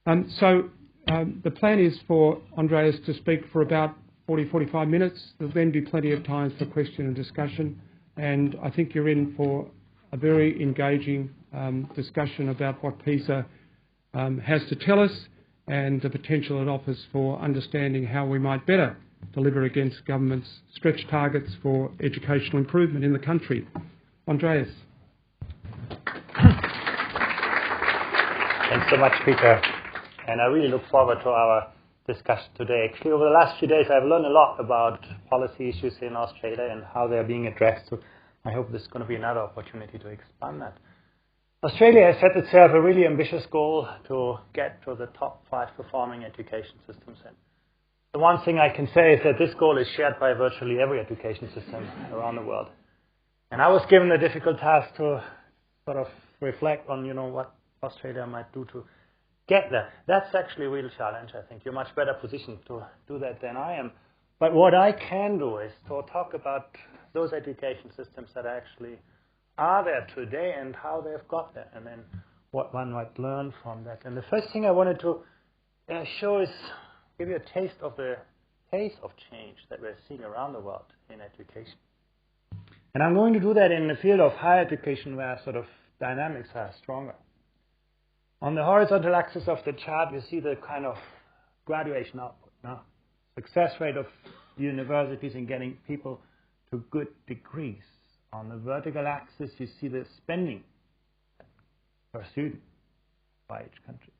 The plan is for Andreas to speak for about 40-45 minutes. There'll then be plenty of time for question and discussion. And I think you're in for a very engaging discussion about what PISA has to tell us and the potential it offers for understanding how we might better deliver against government's stretch targets for educational improvement in the country. Andreas. Thanks so much, Peter. And I really look forward to our discussion today. Actually, over the last few days, I've learned a lot about policy issues in Australia and how they're being addressed. So I hope this is going to be another opportunity to expand that. Australia has set itself a really ambitious goal to get to the top 5 performing education systems. And the one thing I can say is that this goal is shared by virtually every education system around the world. And I was given the difficult task to sort of reflect on, what Australia might do to get there. That's actually a real challenge, I think. You're much better positioned to do that than I am. But what I can do is to talk about those education systems that actually are there today and how they've got there, and then what one might learn from that. And the first thing I wanted to show is give you a taste of the pace of change that we're seeing around the world in education. And I'm going to do that in the field of higher education where sort of dynamics are stronger. On the horizontal axis of the chart, you see the kind of graduation output. Success rate of universities in getting people to good degrees. On the vertical axis, you see the spending per student by each country.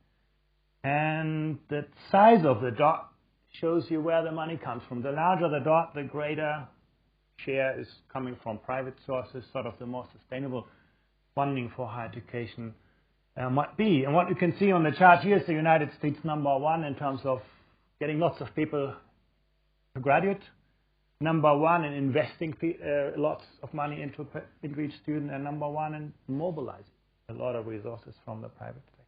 And the size of the dot shows you where the money comes from. The larger the dot, the greater share is coming from private sources, sort of the more sustainable funding for higher education might be. And what you can see on the chart here is the United States #1 in terms of getting lots of people to graduate. #1 in investing lots of money into each student, and #1 in mobilizing a lot of resources from the private sector.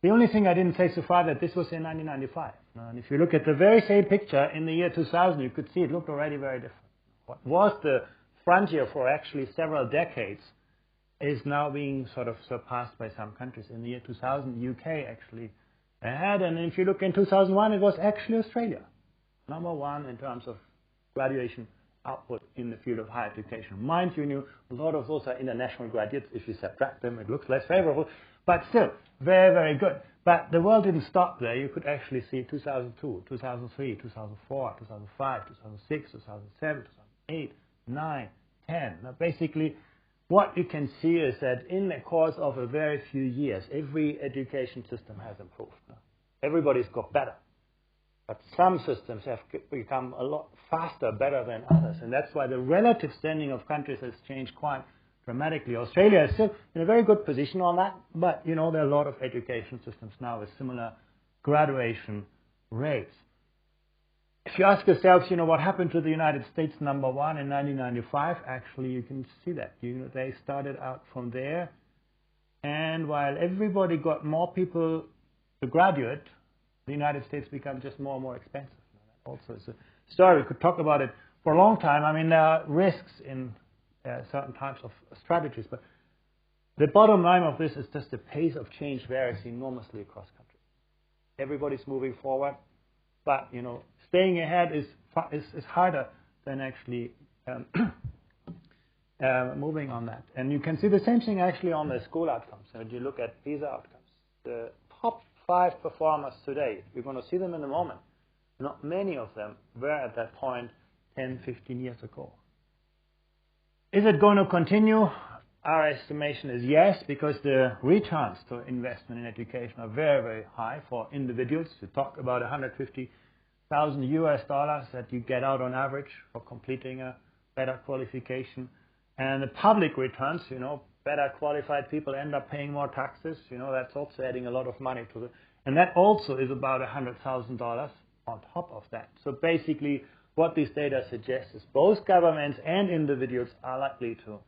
The only thing I didn't say so far that this was in 1995. And if you look at the very same picture in the year 2000, you could see it looked already very different. What was the frontier for actually several decades is now being sort of surpassed by some countries. In the year 2000, UK actually had, and if you look in 2001, it was actually Australia. #1 in terms of graduation output in the field of higher education. Mind you, a lot of those are international graduates. If you subtract them, it looks less favorable, but still very, very good. But the world didn't stop there. You could actually see 2002, 2003, 2004, 2005, 2006, 2007, 2008, 9, 10. Now, basically, what you can see is that in the course of a very few years, every education system has improved. Everybody's got better. But some systems have become a lot faster, better than others. And that's why the relative standing of countries has changed quite dramatically. Australia is still in a very good position on that. But, there are a lot of education systems now with similar graduation rates. If you ask yourselves, what happened to the United States #1 in 1995, actually, you can see that. They started out from there. And while everybody got more people to graduate, the United States become just more and more expensive. Also, it's a story. We could talk about it for a long time. I mean, there are risks in certain types of strategies, but the bottom line of this is just the pace of change varies enormously across countries. Everybody's moving forward, but staying ahead is harder than actually moving on that. And you can see the same thing actually on the school outcomes. So when you look at PISA outcomes, the top 5 performers today, we're going to see them in a moment. Not many of them were at that point 10, 15 years ago. Is it going to continue? Our estimation is yes, because the returns to investment in education are very, very high for individuals. We talk about $150,000 that you get out on average for completing a better qualification. And the public returns, better qualified people end up paying more taxes. That's also adding a lot of money to and that also is about $100,000 on top of that. So basically, what this data suggests is both governments and individuals are likely to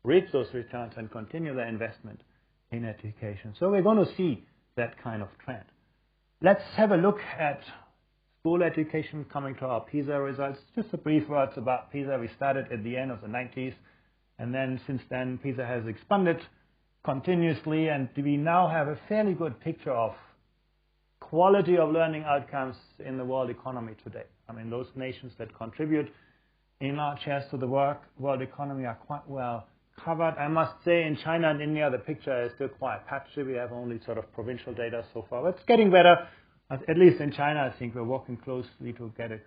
reap those returns and continue their investment in education. So we're going to see that kind of trend. Let's have a look at school education coming to our PISA results. Just a brief words about PISA. We started at the end of the 90s, and then since then PISA has expanded continuously, and we now have a fairly good picture of quality of learning outcomes in the world economy today. I mean, those nations that contribute in large shares to the world economy are quite well covered. I must say in China and India, the picture is still quite patchy. We have only sort of provincial data so far. But it's getting better. At least in China, I think we're working closely to get a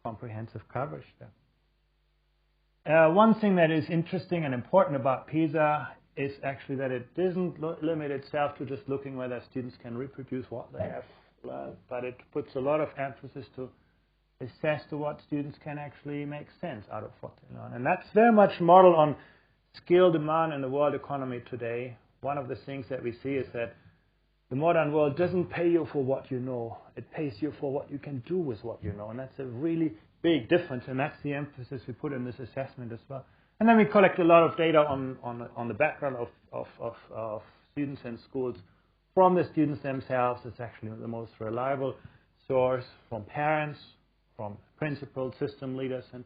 comprehensive coverage there. One thing that is interesting and important about PISA is actually that it doesn't limit itself to just looking whether students can reproduce what they have learned, but it puts a lot of emphasis to assess to what students can actually make sense out of what they learn. And that's very much modeled on skill demand in the world economy today. One of the things that we see is that the modern world doesn't pay you for what you know. It pays you for what you can do with what you know. And that's a really big difference, and that's the emphasis we put in this assessment as well. And then we collect a lot of data on the background of students and schools from the students themselves. It's actually the most reliable source, from parents, from principals, system leaders, and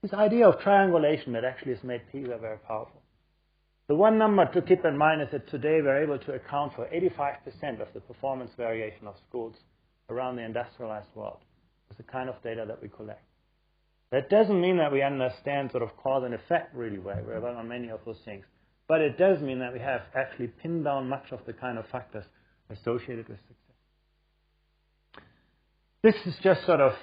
this idea of triangulation that actually has made PISA very powerful. The one number to keep in mind is that today we're able to account for 85% of the performance variation of schools around the industrialized world. It's the kind of data that we collect. That doesn't mean that we understand sort of cause and effect really well. We're well on many of those things. But it does mean that we have actually pinned down much of the kind of factors associated with success. This is just sort of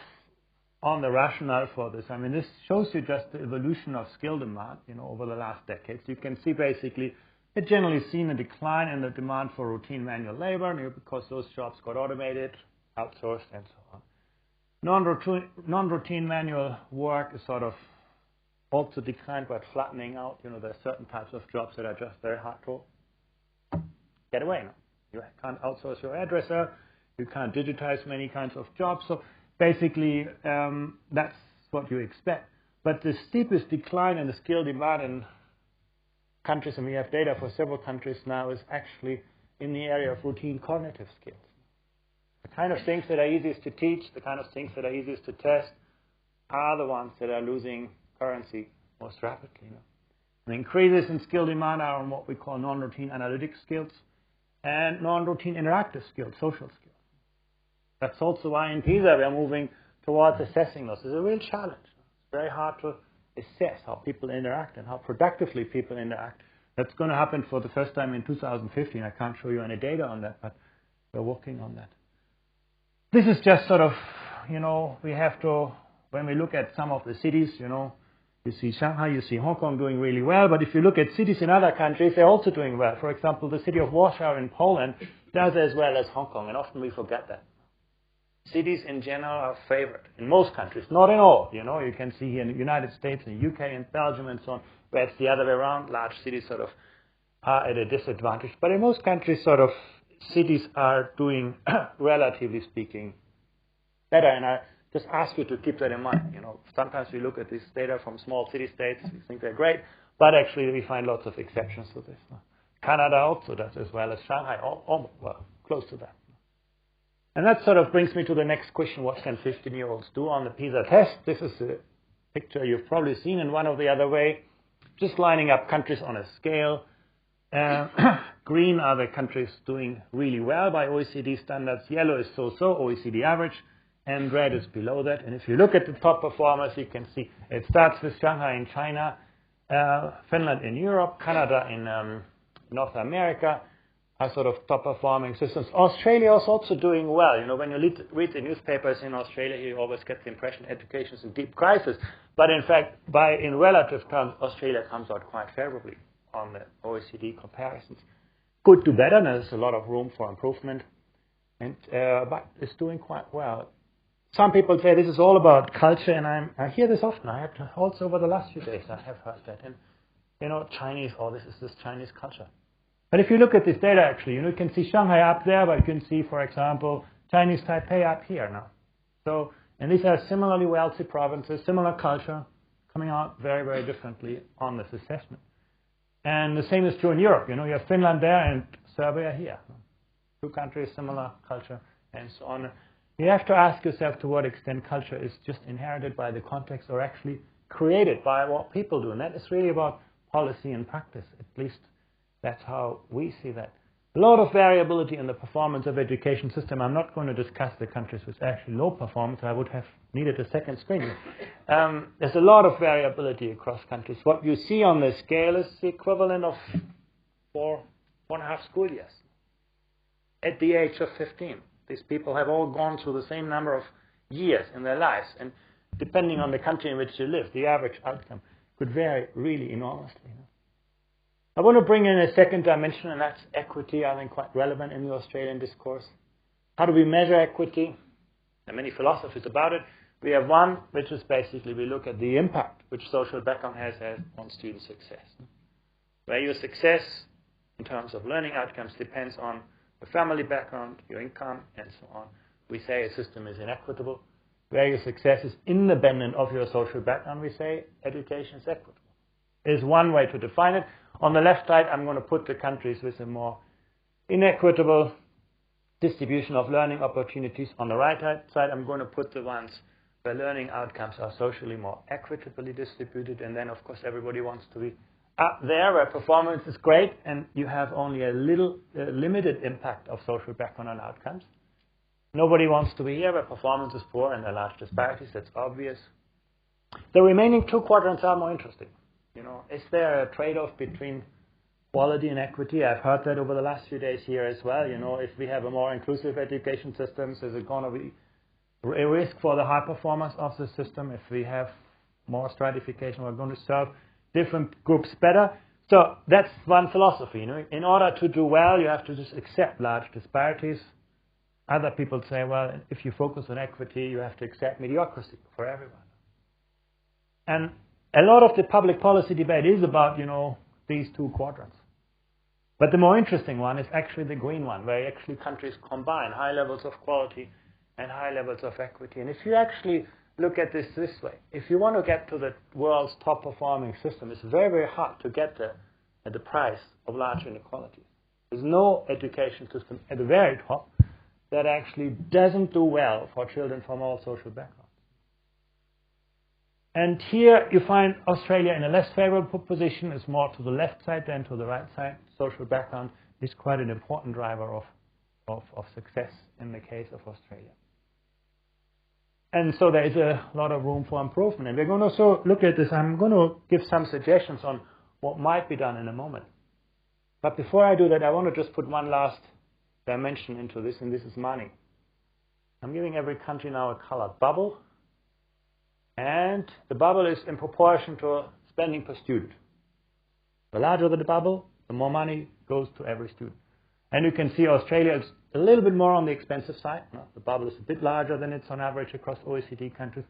on the rationale for this. I mean, this shows you just the evolution of skill demand, over the last decades. You can see basically it generally seen a decline in the demand for routine manual labor because those jobs got automated, outsourced, and so on. Non-routine manual work is sort of also declined, but flattening out. There are certain types of jobs that are just very hard to get away now. You can't outsource your addresser. You can't digitize many kinds of jobs. So basically, that's what you expect. But the steepest decline in the skill demand in countries, and we have data for several countries now, is actually in the area of routine cognitive skills. The kind of things that are easiest to teach, the kind of things that are easiest to test, are the ones that are losing currency most rapidly. The increases in skill demand are on what we call non-routine analytic skills and non-routine interactive skills, social skills. That's also why in PISA we are moving towards assessing those. It's a real challenge. It's very hard to assess how people interact and how productively people interact. That's going to happen for the first time in 2015. I can't show you any data on that, but we're working on that. This is just sort of, we have to, when we look at some of the cities, you see Shanghai, you see Hong Kong doing really well, but if you look at cities in other countries, they're also doing well. For example, the city of Warsaw in Poland does as well as Hong Kong, and often we forget that. Cities in general are favored in most countries, not in all. You can see here in the United States, in the UK, in Belgium, and so on, where it's the other way around. Large cities sort of are at a disadvantage. But in most countries, sort of, cities are doing, relatively speaking, better. And I just ask you to keep that in mind. Sometimes we look at this data from small city-states, we think they're great, but actually we find lots of exceptions to this. Canada also does as well as Shanghai, well, close to that. And that sort of brings me to the next question: what can 15-year-olds do on the PISA test? This is a picture you've probably seen in one or the other way, just lining up countries on a scale. Green are the countries doing really well by OECD standards. Yellow is so-so, OECD average, and red is below that. And if you look at the top performers, you can see it starts with Shanghai in China, Finland in Europe, Canada in North America are sort of top performing systems. Australia is also doing well. When you read the newspapers in Australia, you always get the impression education is in deep crisis. But in fact, in relative terms, Australia comes out quite favorably on the OECD comparisons. Good to better, and there's a lot of room for improvement, and but it's doing quite well. Some people say this is all about culture, and I hear this often. I have to, also over the last few days, I have heard that. And Chinese, this is this Chinese culture. But if you look at this data, actually, you can see Shanghai up there, but you can see, for example, Chinese Taipei up here now. So, and these are similarly wealthy provinces, similar culture, coming out very, very differently on this assessment. And the same is true in Europe. You have Finland there and Serbia here. Two countries, similar culture, and so on. You have to ask yourself to what extent culture is just inherited by the context or actually created by what people do. And that is really about policy and practice. At least that's how we see that. A lot of variability in the performance of education system. I'm not going to discuss the countries with actually low performance. I would have needed a second screen. There's a lot of variability across countries. What you see on the scale is the equivalent of 4.5 school years at the age of 15. These people have all gone through the same number of years in their lives. And depending on the country in which you live, the average outcome could vary really enormously. I want to bring in a second dimension, and that's equity, I think quite relevant in the Australian discourse. How do we measure equity? There are many philosophies about it. We have one, which is basically we look at the impact which social background has on student success. Where your success in terms of learning outcomes depends on your family background, your income, and so on. We say a system is inequitable. Where your success is independent of your social background, we say education is equitable. Is one way to define it. On the left side, I'm going to put the countries with a more inequitable distribution of learning opportunities. On the right side, I'm going to put the ones where learning outcomes are socially more equitably distributed. And then, of course, everybody wants to be up there where performance is great and you have only a limited impact of social background on outcomes. Nobody wants to be here where performance is poor and there are large disparities. That's obvious. The remaining two quadrants are more interesting. Is there a trade-off between quality and equity? I've heard that over the last few days here as well. If we have a more inclusive education system, is it going to be a risk for the high performance of the system? If we have more stratification, we're going to serve different groups better. So that's one philosophy. In order to do well, you have to just accept large disparities. Other people say, well, if you focus on equity, you have to accept mediocrity for everyone. And a lot of the public policy debate is about, these two quadrants. But the more interesting one is actually the green one, where actually countries combine high levels of quality and high levels of equity. And if you actually look at this way, if you want to get to the world's top performing system, it's very, very hard to get there at the price of large inequality. There's no education system at the very top that actually doesn't do well for children from all social backgrounds. And here you find Australia in a less favorable position. It's more to the left side than to the right side. Social background is quite an important driver of success in the case of Australia. And so there is a lot of room for improvement. And we're going to also look at this. I'm going to give some suggestions on what might be done in a moment. But before I do that, I want to just put one last dimension into this, and this is money. I'm giving every country now a colored bubble. And the bubble is in proportion to spending per student. The larger the bubble, the more money goes to every student. And you can see Australia is a little bit more on the expensive side. The bubble is a bit larger than it's on average across OECD countries.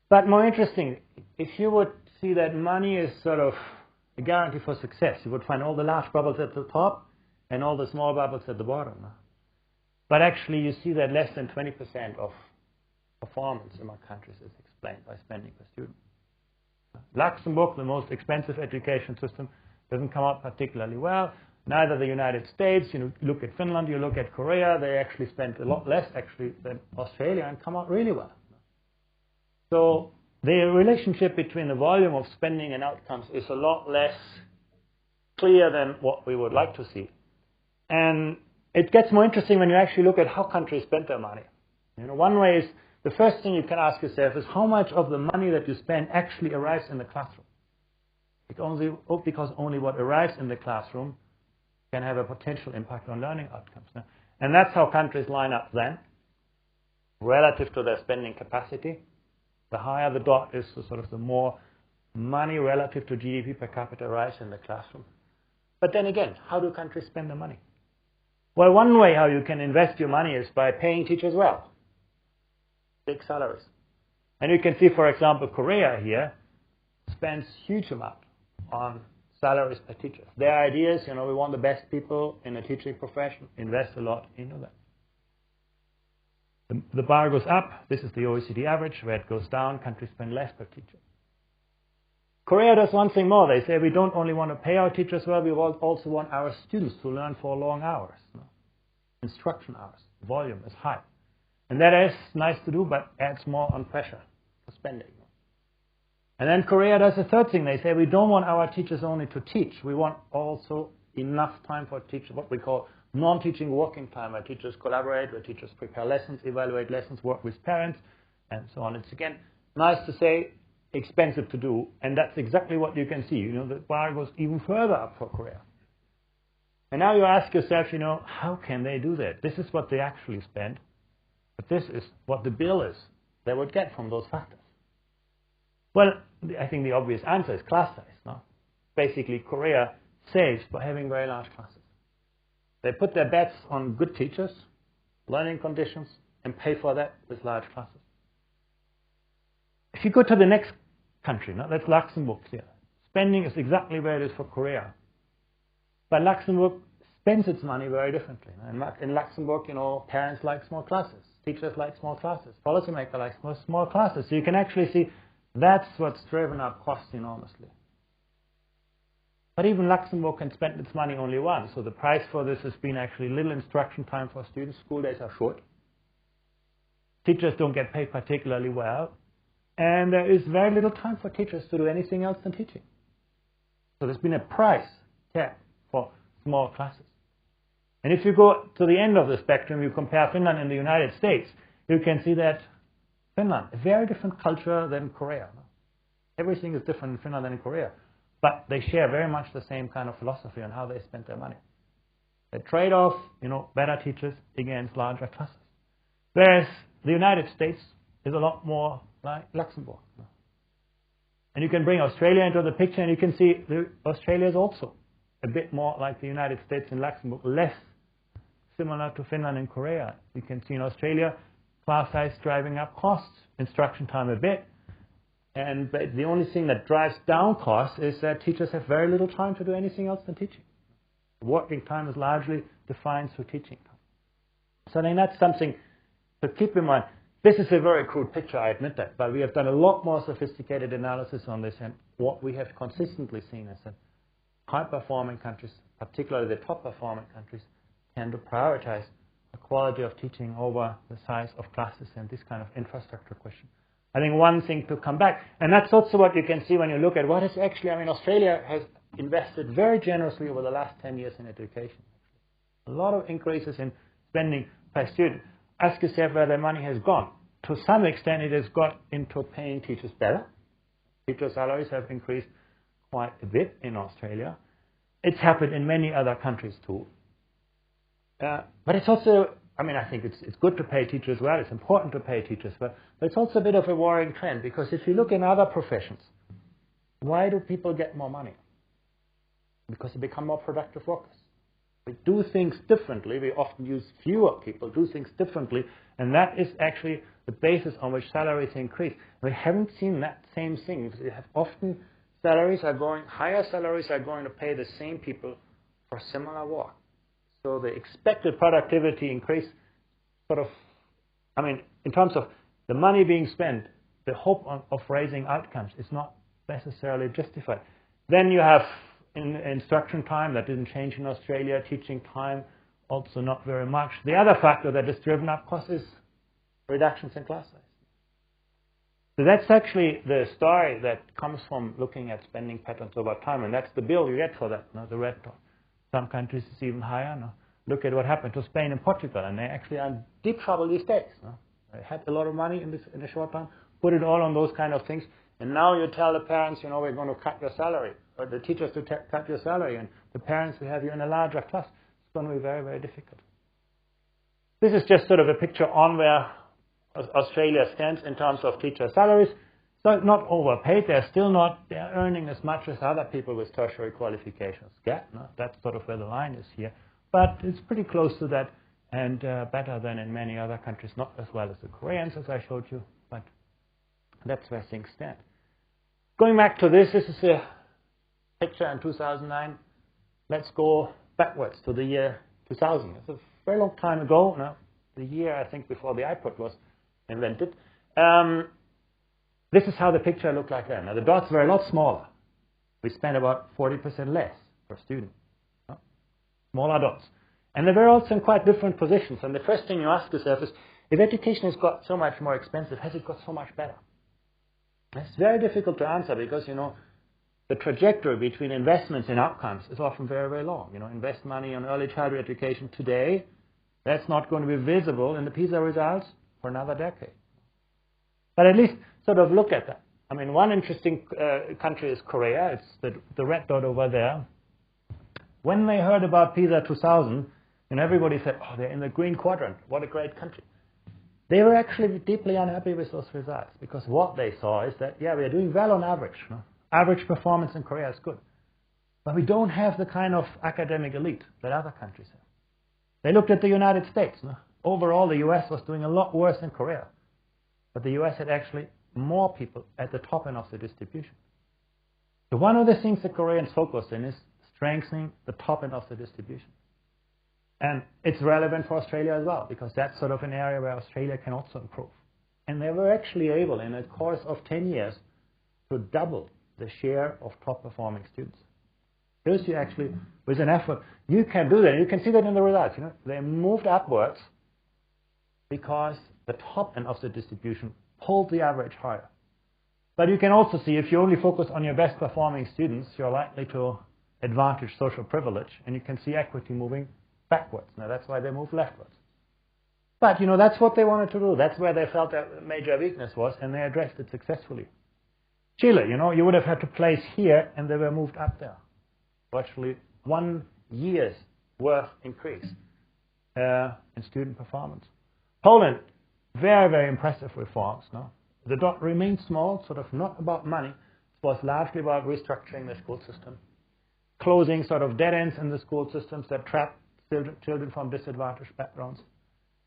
But more interesting, if you would see that money is sort of a guarantee for success, you would find all the large bubbles at the top and all the small bubbles at the bottom. But actually you see that less than 20% of performance among countries is explained by spending per student. Luxembourg, the most expensive education system, doesn't come out particularly well. Neither the United States. You look at Finland, you look at Korea, they actually spend a lot less actually than Australia and come out really well. So the relationship between the volume of spending and outcomes is a lot less clear than what we would like to see. And it gets more interesting when you actually look at how countries spend their money. One way is, the first thing you can ask yourself is how much of the money that you spend actually arrives in the classroom. Because only what arrives in the classroom can have a potential impact on learning outcomes. And that's how countries line up then, relative to their spending capacity. The higher the dot is, the more money relative to GDP per capita arrives in the classroom. But then again, how do countries spend their money? Well, one way how you can invest your money is by paying teachers well. Big salaries. And you can see, for example, Korea here spends huge amount on salaries per teacher. Their idea is, we want the best people in the teaching profession, invest a lot into that. The bar goes up. This is the OECD average. Where it goes down, countries spend less per teacher. Korea does one thing more. They say we don't only want to pay our teachers well, we also want our students to learn for long hours. Instruction hours. Volume is high. And that is nice to do, but adds more on pressure for spending. And then Korea does a third thing. They say we don't want our teachers only to teach. We want also enough time for teachers, what we call non-teaching working time, where teachers collaborate, where teachers prepare lessons, evaluate lessons, work with parents, and so on. It's, again, nice to say, expensive to do, and that's exactly what you can see. The bar goes even further up for Korea. And now you ask yourself, how can they do that? This is what they actually spend, but this is what the bill is they would get from those factors. Well, I think the obvious answer is class size. No? Basically, Korea saves by having very large classes. They put their bets on good teachers, learning conditions, and pay for that with large classes. If you go to the next country, that's Luxembourg here. Spending is exactly where it is for Korea. But Luxembourg spends its money very differently. In Luxembourg, parents like small classes, teachers like small classes, policymakers like small classes. So you can actually see that's what's driven up costs enormously. But even Luxembourg can spend its money only once. So the price for this has been actually little instruction time for students. School days are short. Teachers don't get paid particularly well. And there is very little time for teachers to do anything else than teaching. So there's been a price tag for small classes. And if you go to the end of the spectrum, you compare Finland and the United States, you can see that Finland, a very different culture than Korea. Everything is different in Finland than in Korea. But they share very much the same kind of philosophy on how they spend their money. They trade off, better teachers against larger classes. Whereas the United States is a lot more like Luxembourg. And you can bring Australia into the picture, and you can see Australia is also a bit more like the United States and Luxembourg, less similar to Finland and Korea. You can see in Australia, class size driving up costs, instruction time a bit, and the only thing that drives down costs is that teachers have very little time to do anything else than teaching. Working time is largely defined through teaching time. So I think that's something to keep in mind. This is a very crude picture, I admit that, but we have done a lot more sophisticated analysis on this, and what we have consistently seen is that high-performing countries, particularly the top-performing countries, tend to prioritize the quality of teaching over the size of classes and this kind of infrastructure question. I think one thing to come back, and that's also what you can see when you look at what is actually, Australia has invested very generously over the last 10 years in education. A lot of increases in spending per student. Ask yourself where their money has gone. To some extent, it has got into paying teachers better. Teacher salaries have increased quite a bit in Australia. It's happened in many other countries too. But it's also, I think it's good to pay teachers well. It's important to pay teachers well. But it's also a bit of a worrying trend, because if you look in other professions, why do people get more money? Because they become more productive workers. We do things differently. We often use fewer people, do things differently, and that is actually the basis on which salaries increase. We haven't seen that same thing. We have often higher salaries are going to pay the same people for similar work. So the expected productivity increase in terms of the money being spent, the hope of raising outcomes is not necessarily justified. Then you have instruction time, that didn't change in Australia. Teaching time, also not very much. The other factor that has driven up costs is reductions in class size. So that's actually the story that comes from looking at spending patterns over time, and that's the bill you get for that, the red dot. Some countries it's even higher. Look at what happened to Spain and Portugal, and they actually are in deep trouble these days. They had a lot of money in a short time, put it all on those kind of things, and now you tell the parents, we're going to cut your salary, or the teachers to cut your salary, and the parents will have you in a larger class. It's going to be very, very difficult. This is just sort of a picture on where Australia stands in terms of teacher salaries. So not overpaid. They're earning as much as other people with tertiary qualifications get. That's sort of where the line is here. But it's pretty close to that, and better than in many other countries. Not as well as the Koreans, as I showed you, but that's where things stand. Going back to this is a picture in 2009. Let's go backwards to the year 2000. It's a very long time ago. The year, I think, before the iPod was invented. This is how the picture looked like then. Now, the dots were a lot smaller. We spent about 40% less per student. Smaller dots. And they were also in quite different positions. And the first thing you ask yourself is, if education has got so much more expensive, has it got so much better? It's very difficult to answer because, the trajectory between investments and outcomes is often very, very long. Invest money on early childhood education today, that's not going to be visible in the PISA results for another decade. But at least sort of look at that. I mean, one interesting country is Korea. It's the red dot over there. When they heard about PISA 2000, everybody said, oh, they're in the green quadrant. What a great country. They were actually deeply unhappy with those results because what they saw is that, yeah, we are doing well on average. Average performance in Korea is good. But we don't have the kind of academic elite that other countries have. They looked at the United States. Overall, the US was doing a lot worse than Korea. But the US had actually more people at the top end of the distribution. So one of the things the Koreans focused on is strengthening the top end of the distribution. And it's relevant for Australia as well, because that's sort of an area where Australia can also improve. And they were actually able, in a course of 10 years, to double the share of top-performing students. Shows you actually, with an effort, you can do that. You can see that in the results. They moved upwards because the top end of the distribution pulled the average higher. But you can also see if you only focus on your best-performing students, you're likely to advantage social privilege, and you can see equity moving backwards. Now, that's why they move leftwards. But, that's what they wanted to do. That's where they felt that major weakness was, and they addressed it successfully. Chile, you would have had to place here, and they were moved up there. Virtually 1 year's worth increase in student performance. Poland, very, very impressive reforms. The dot remains small, sort of not about money. It was largely about restructuring the school system, closing sort of dead ends in the school systems that trap children from disadvantaged backgrounds.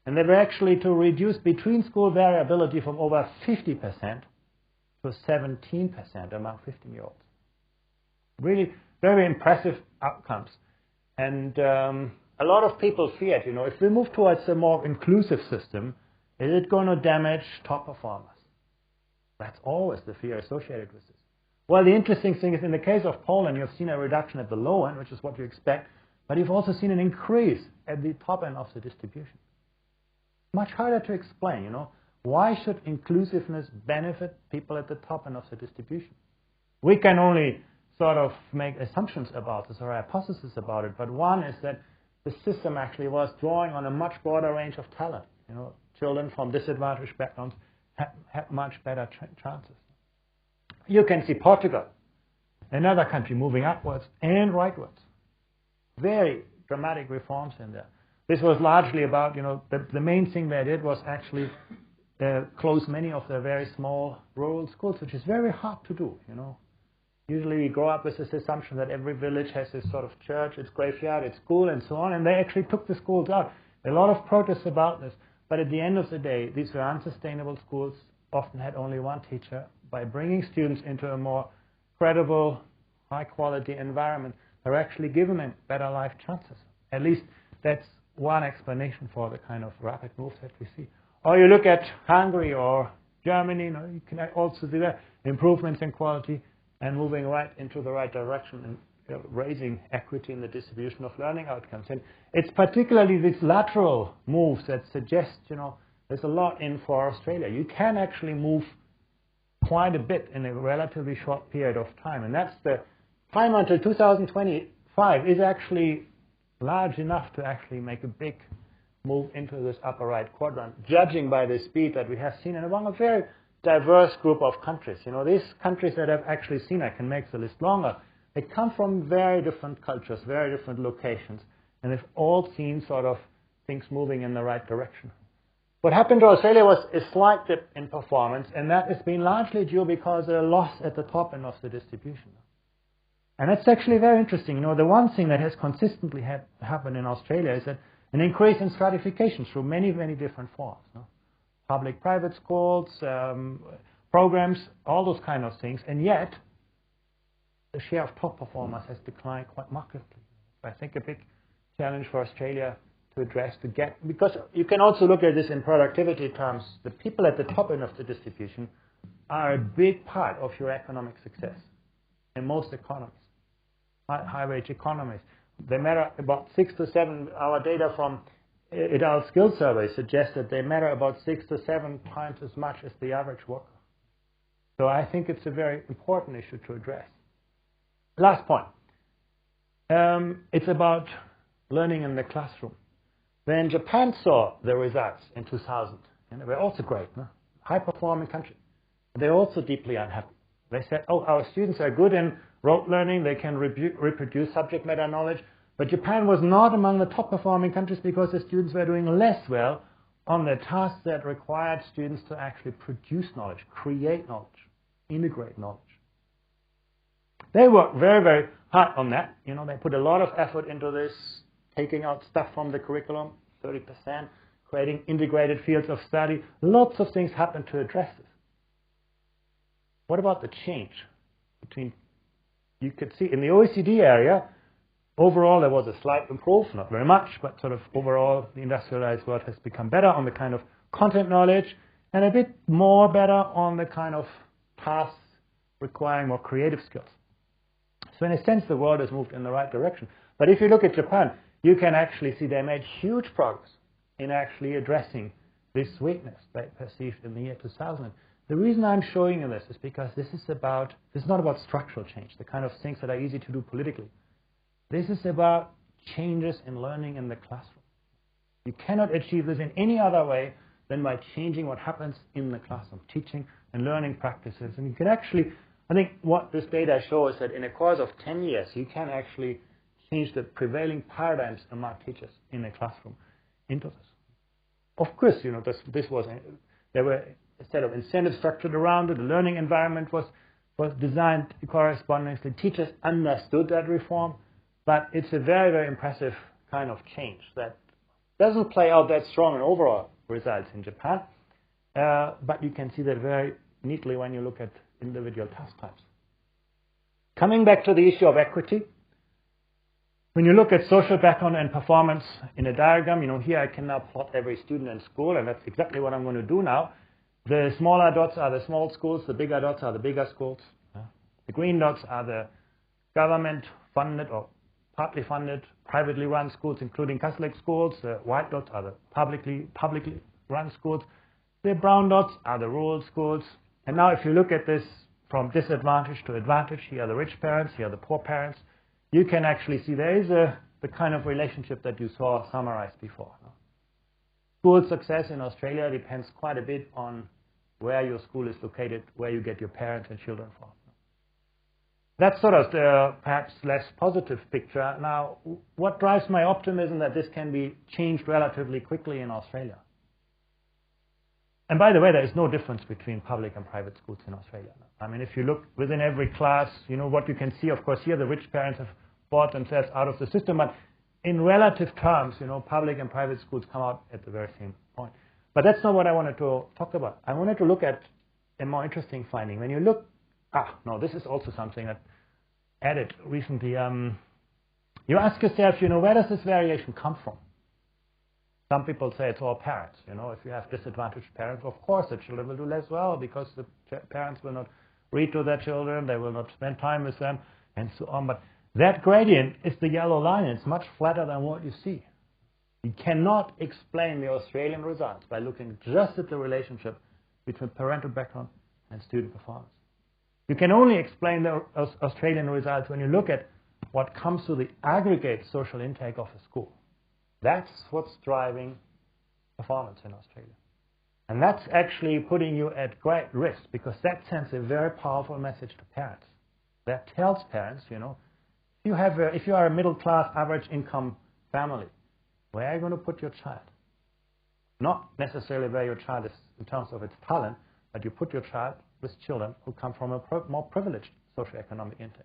And they were actually to reduce between school variability from over 50% to 17% among 15-year-olds. Really very impressive outcomes. And a lot of people feared, if we move towards a more inclusive system, is it going to damage top performers? That's always the fear associated with this. Well, the interesting thing is in the case of Poland, you've seen a reduction at the low end, which is what you expect, but you've also seen an increase at the top end of the distribution. Much harder to explain, Why should inclusiveness benefit people at the top end of the distribution? We can only sort of make assumptions about this or hypotheses about it, but one is that the system actually was drawing on a much broader range of talent. Children from disadvantaged backgrounds had much better chances. You can see Portugal, another country moving upwards and rightwards. Very dramatic reforms in there. This was largely about, the main thing they did was actually close many of their very small rural schools, which is very hard to do, Usually we grow up with this assumption that every village has this sort of church, its graveyard, its school, and so on, and they actually took the schools out. A lot of protests about this, but at the end of the day, these were unsustainable schools, often had only one teacher. By bringing students into a more credible, high-quality environment, they're actually giving them better life chances. At least that's one explanation for the kind of rapid moves that we see. Or you look at Hungary or Germany, you can also see that improvements in quality and moving right into the right direction and raising equity in the distribution of learning outcomes. And it's particularly these lateral moves that suggest, there's a lot in for Australia. You can actually move quite a bit in a relatively short period of time. And that's the time until 2025 is actually large enough to actually make a big move into this upper right quadrant, judging by the speed that we have seen and among a very diverse group of countries. These countries that have actually seen, I can make the list longer, they come from very different cultures, very different locations, and they've all seen sort of things moving in the right direction. What happened to Australia was a slight dip in performance, and that has been largely due because of a loss at the top end of the distribution. And that's actually very interesting. The one thing that has consistently happened in Australia is that an increase in stratification through many, many different forms. Public-private schools, programs, all those kind of things, and yet the share of top performers has declined quite markedly. I think a big challenge for Australia to address the gap, because you can also look at this in productivity terms. The people at the top end of the distribution are a big part of your economic success in most economies, high-wage economies. They matter about 6 to 7. Our data from adult skills survey suggests that they matter about 6 to 7 times as much as the average worker. So I think it's a very important issue to address. Last point. It's about learning in the classroom. When Japan saw the results in 2000, and they were also great, no? High-performing country, they're also deeply unhappy. They said, oh, our students are good in rote learning, they can reproduce subject matter knowledge, but Japan was not among the top-performing countries because the students were doing less well on the tasks that required students to actually produce knowledge, create knowledge, integrate knowledge. They worked very, very hard on that. You know, they put a lot of effort into this, taking out stuff from the curriculum, 30%, creating integrated fields of study. Lots of things happened to address this. What about the change between, you could see in the OECD area, overall there was a slight improvement, not very much, but sort of overall the industrialized world has become better on the kind of content knowledge and a bit more better on the kind of tasks requiring more creative skills. So in a sense, the world has moved in the right direction. But if you look at Japan, you can actually see they made huge progress in actually addressing this weakness they perceived in the year 2000. The reason I'm showing you this is because this is not about structural change, the kind of things that are easy to do politically. This is about changes in learning in the classroom. You cannot achieve this in any other way than by changing what happens in the classroom, teaching and learning practices. And you can actually, I think what this data shows is that in a course of 10 years, you can actually change the prevailing paradigms among teachers in a classroom into this. Of course, you know, there were a set of incentives structured around it. The learning environment was designed correspondingly. Teachers understood that reform, but it's a very, very impressive kind of change that doesn't play out that strong in overall results in Japan, but you can see that very neatly when you look at individual task types. Coming back to the issue of equity, when you look at social background and performance in a diagram, you know, here I can now plot every student in school, and that's exactly what I'm going to do now. The smaller dots are the small schools, the bigger dots are the bigger schools. The green dots are the government-funded or partly funded, privately run schools, including Catholic schools. The white dots are the publicly run schools. The brown dots are the rural schools. And now if you look at this from disadvantage to advantage, here are the rich parents, here are the poor parents, you can actually see there is the kind of relationship that you saw summarized before. School success in Australia depends quite a bit on where your school is located, where you get your parents and children from. That's sort of the perhaps less positive picture. Now, what drives my optimism that this can be changed relatively quickly in Australia? And by the way, there is no difference between public and private schools in Australia. I mean, if you look within every class, you know, what you can see, of course, here the rich parents have bought themselves out of the system, but in relative terms, you know, public and private schools come out at the very same point. But that's not what I wanted to talk about. I wanted to look at a more interesting finding. When you look, this is also something that added recently. You ask yourself, you know, where does this variation come from? Some people say it's all parents. You know, if you have disadvantaged parents, of course the children will do less well because the parents will not read to their children, they will not spend time with them, and so on. But that gradient is the yellow line. It's much flatter than what you see. You cannot explain the Australian results by looking just at the relationship between parental background and student performance. You can only explain the Australian results when you look at what comes to the aggregate social intake of a school. That's what's driving performance in Australia. And that's actually putting you at great risk because that sends a very powerful message to parents. That tells parents, you know, if you are a middle-class, average-income family, where are you going to put your child? Not necessarily where your child is in terms of its talent, but you put your child with children who come from a more privileged socioeconomic intake.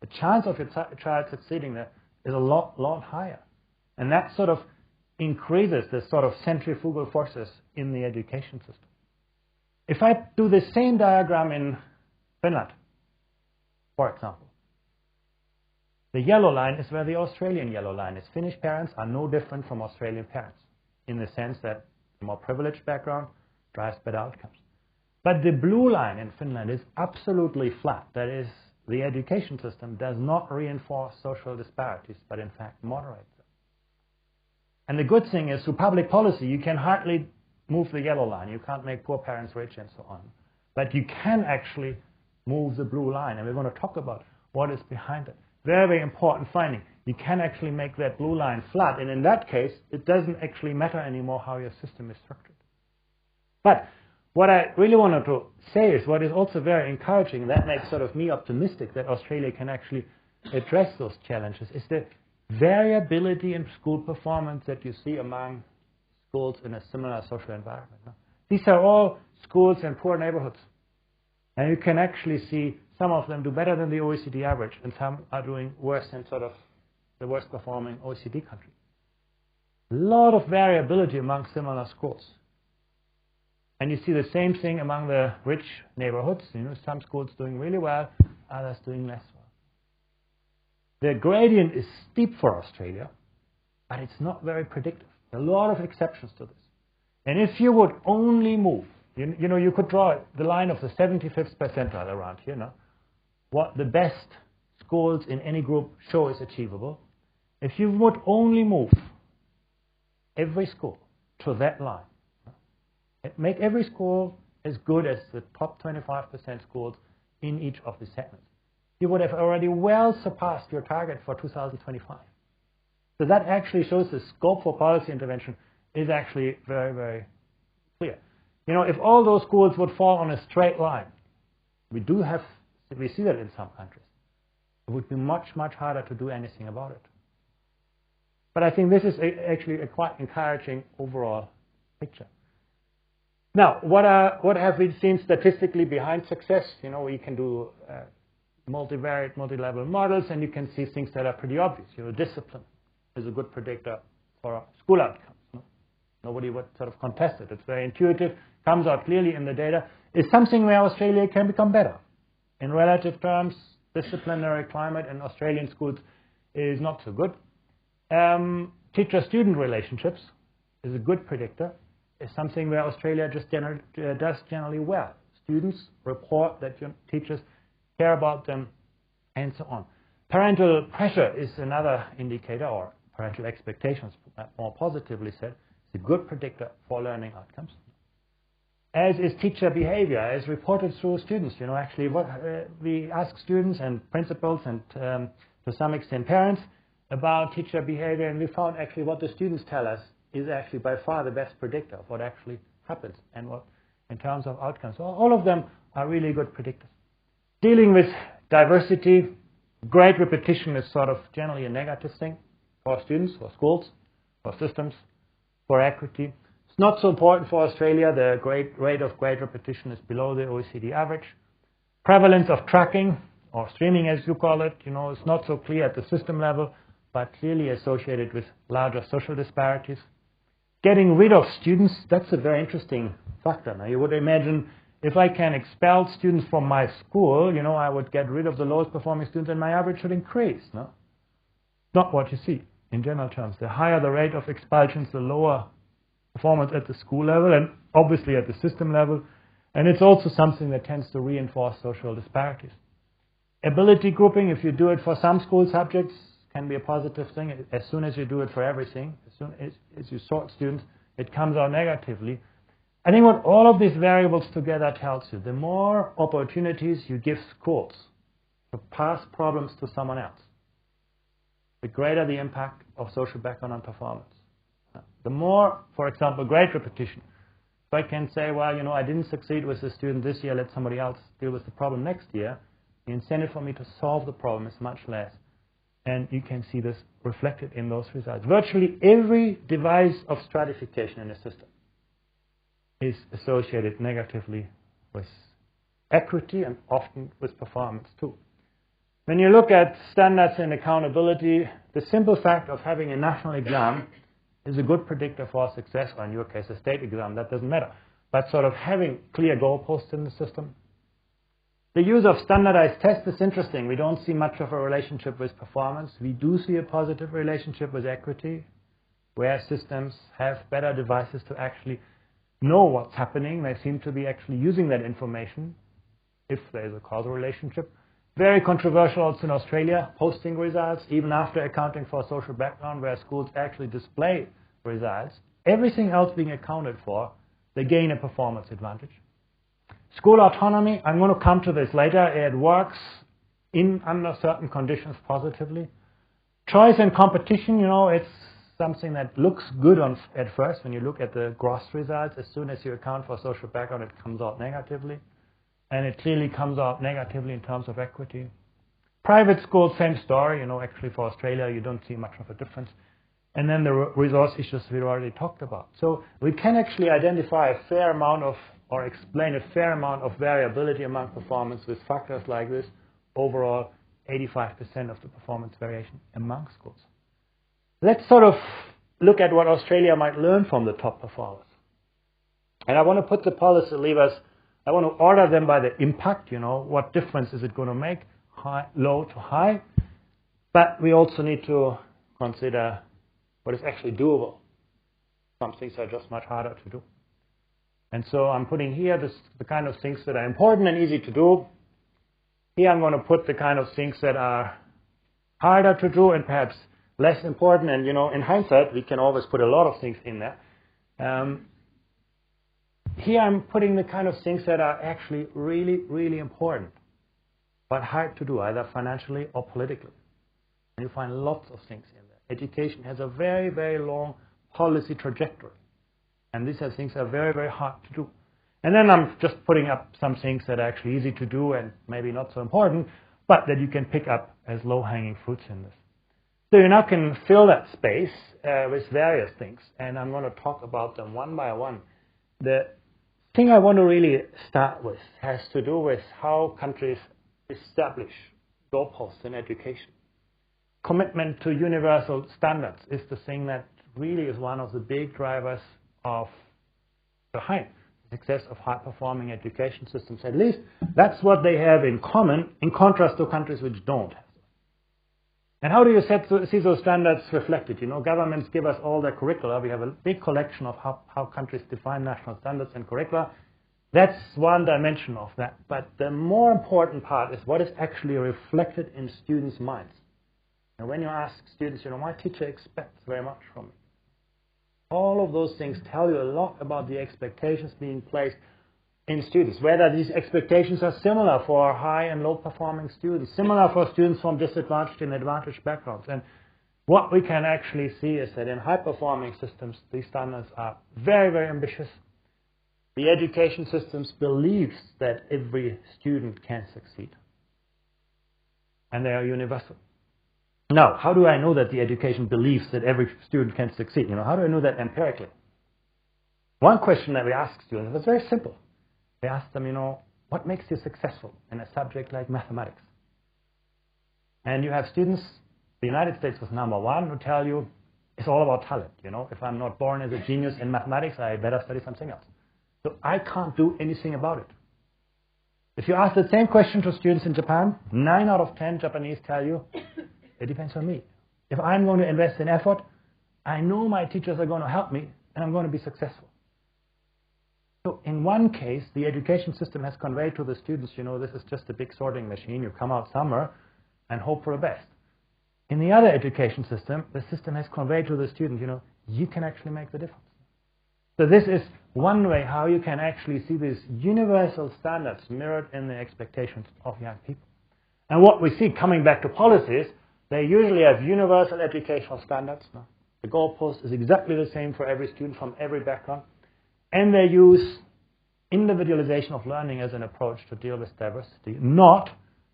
The chance of your child succeeding there is a lot higher. And that sort of increases the sort of centrifugal forces in the education system. If I do the same diagram in Finland, for example, the yellow line is where the Australian yellow line is. Finnish parents are no different from Australian parents in the sense that the more privileged background drives better outcomes. But the blue line in Finland is absolutely flat. That is, the education system does not reinforce social disparities, but in fact moderates them. And the good thing is, through public policy, you can hardly move the yellow line. You can't make poor parents rich and so on. But you can actually move the blue line. And we're going to talk about what is behind it. Very, very important finding. You can actually make that blue line flat, and in that case, it doesn't actually matter anymore how your system is structured. But what I really wanted to say is what is also very encouraging, that makes sort of me optimistic that Australia can actually address those challenges, is the variability in school performance that you see among schools in a similar social environment. These are all schools in poor neighborhoods. And you can actually see some of them do better than the OECD average, and some are doing worse than sort of the worst performing OECD country. A lot of variability among similar schools. And you see the same thing among the rich neighborhoods. Some schools doing really well, others doing less well. The gradient is steep for Australia, but it's not very predictive. There are a lot of exceptions to this. And if you would only move, you could draw the line of the 75th percentile around here, what the best schools in any group show is achievable. If you would only move every school to that line, make every school as good as the top 25% schools in each of the segments, you would have already well surpassed your target for 2025. So that actually shows the scope for policy intervention is actually very, very clear. If all those schools would fall on a straight line, we see that in some countries, it would be much, much harder to do anything about it. But I think this is actually a quite encouraging overall picture. Now, what have we seen statistically behind success? We can do multivariate, multi-level models, and you can see things that are pretty obvious. Discipline is a good predictor for school outcomes. Nobody would sort of contest it. It's very intuitive, comes out clearly in the data. It's something where Australia can become better. In relative terms, disciplinary climate in Australian schools is not so good. Teacher-student relationships is a good predictor. It's something where Australia just does generally well. Students report that your teachers care about them, and so on. Parental pressure is another indicator, or parental expectations, more positively said, is a good predictor for learning outcomes. As is teacher behavior, as reported through students. Actually, we ask students and principals and to some extent parents about teacher behavior, and we found actually what the students tell us is actually by far the best predictor of what actually happens and what in terms of outcomes. So all of them are really good predictors. Dealing with diversity, grade repetition is sort of generally a negative thing for students, for schools, for systems, for equity. It's not so important for Australia. The rate of grade repetition is below the OECD average. Prevalence of tracking, or streaming as you call it, is not so clear at the system level, but clearly associated with larger social disparities. Getting rid of students, that's a very interesting factor. Now, you would imagine if I can expel students from my school, I would get rid of the lowest performing students and my average should increase. No? Not what you see in general terms. The higher the rate of expulsions, the lower performance at the school level and obviously at the system level. And it's also something that tends to reinforce social disparities. Ability grouping, if you do it for some school subjects, can be a positive thing. As soon as you do it for everything, as soon as you sort students, it comes out negatively. I think what all of these variables together tells you, the more opportunities you give schools to pass problems to someone else, the greater the impact of social background on performance. The more, for example, grade repetition. If I can say, well, I didn't succeed with the student this year, let somebody else deal with the problem next year, the incentive for me to solve the problem is much less. And you can see this reflected in those results. Virtually every device of stratification in the system is associated negatively with equity and often with performance too. When you look at standards and accountability, the simple fact of having a national exam is a good predictor for success, or in your case a state exam, that doesn't matter. But sort of having clear goalposts in the system. The use of standardized tests is interesting. We don't see much of a relationship with performance. We do see a positive relationship with equity, where systems have better devices to actually know what's happening. They seem to be actually using that information, if there is a causal relationship. Very controversial also in Australia, posting results, even after accounting for social background, where schools actually display results. Everything else being accounted for, they gain a performance advantage. School autonomy, I'm going to come to this later. It works under certain conditions positively. Choice and competition, it's something that looks good at first when you look at the gross results. As soon as you account for social background, it comes out negatively. And it clearly comes out negatively in terms of equity. Private schools, same story. Actually for Australia, you don't see much of a difference. And then the resource issues we already talked about. So we can actually identify a fair amount of, or explain a fair amount of variability among performance with factors like this. Overall, 85% of the performance variation among schools. Let's sort of look at what Australia might learn from the top performers. And I want to put the policy levers, I want to order them by the impact, what difference is it going to make, high, low to high. But we also need to consider what is actually doable. Some things are just much harder to do. And so I'm putting here the kind of things that are important and easy to do. Here I'm going to put the kind of things that are harder to do and perhaps less important. And, in hindsight, we can always put a lot of things in there. Here I'm putting the kind of things that are actually really, really important, but hard to do, either financially or politically. And you find lots of things in there. Education has a very, very long policy trajectory. And these are things that are very, very hard to do. And then I'm just putting up some things that are actually easy to do and maybe not so important, but that you can pick up as low-hanging fruits in this. So you now can fill that space with various things, and I'm going to talk about them one by one. The thing I want to really start with has to do with how countries establish goalposts in education. Commitment to universal standards is the thing that really is one of the big drivers behind the success of high-performing education systems. At least that's what they have in common, in contrast to countries which don't have them. And how do you see those standards reflected? Governments give us all their curricula. We have a big collection of how countries define national standards and curricula. That's one dimension of that. But the more important part is what is actually reflected in students' minds. And when you ask students, my teacher expects very much from me. All of those things tell you a lot about the expectations being placed in students, whether these expectations are similar for high and low performing students, similar for students from disadvantaged and advantaged backgrounds. And what we can actually see is that in high performing systems, these standards are very, very ambitious. The education systems believes that every student can succeed. And they are universal. Now, how do I know that the education believes that every student can succeed? How do I know that empirically? One question that we ask students is very simple. We ask them, what makes you successful in a subject like mathematics? And you have students, the United States was #1, who tell you it's all about talent. If I'm not born as a genius in mathematics, I better study something else. So I can't do anything about it. If you ask the same question to students in Japan, 9 out of 10 Japanese tell you, it depends on me. If I'm going to invest in effort, I know my teachers are going to help me, and I'm going to be successful. So in one case, the education system has conveyed to the students, this is just a big sorting machine. You come out somewhere and hope for the best. In the other education system, the system has conveyed to the student, you can actually make the difference. So this is one way how you can actually see these universal standards mirrored in the expectations of young people. And what we see coming back to policies, they usually have universal educational standards. The goalpost is exactly the same for every student from every background. And they use individualization of learning as an approach to deal with diversity, not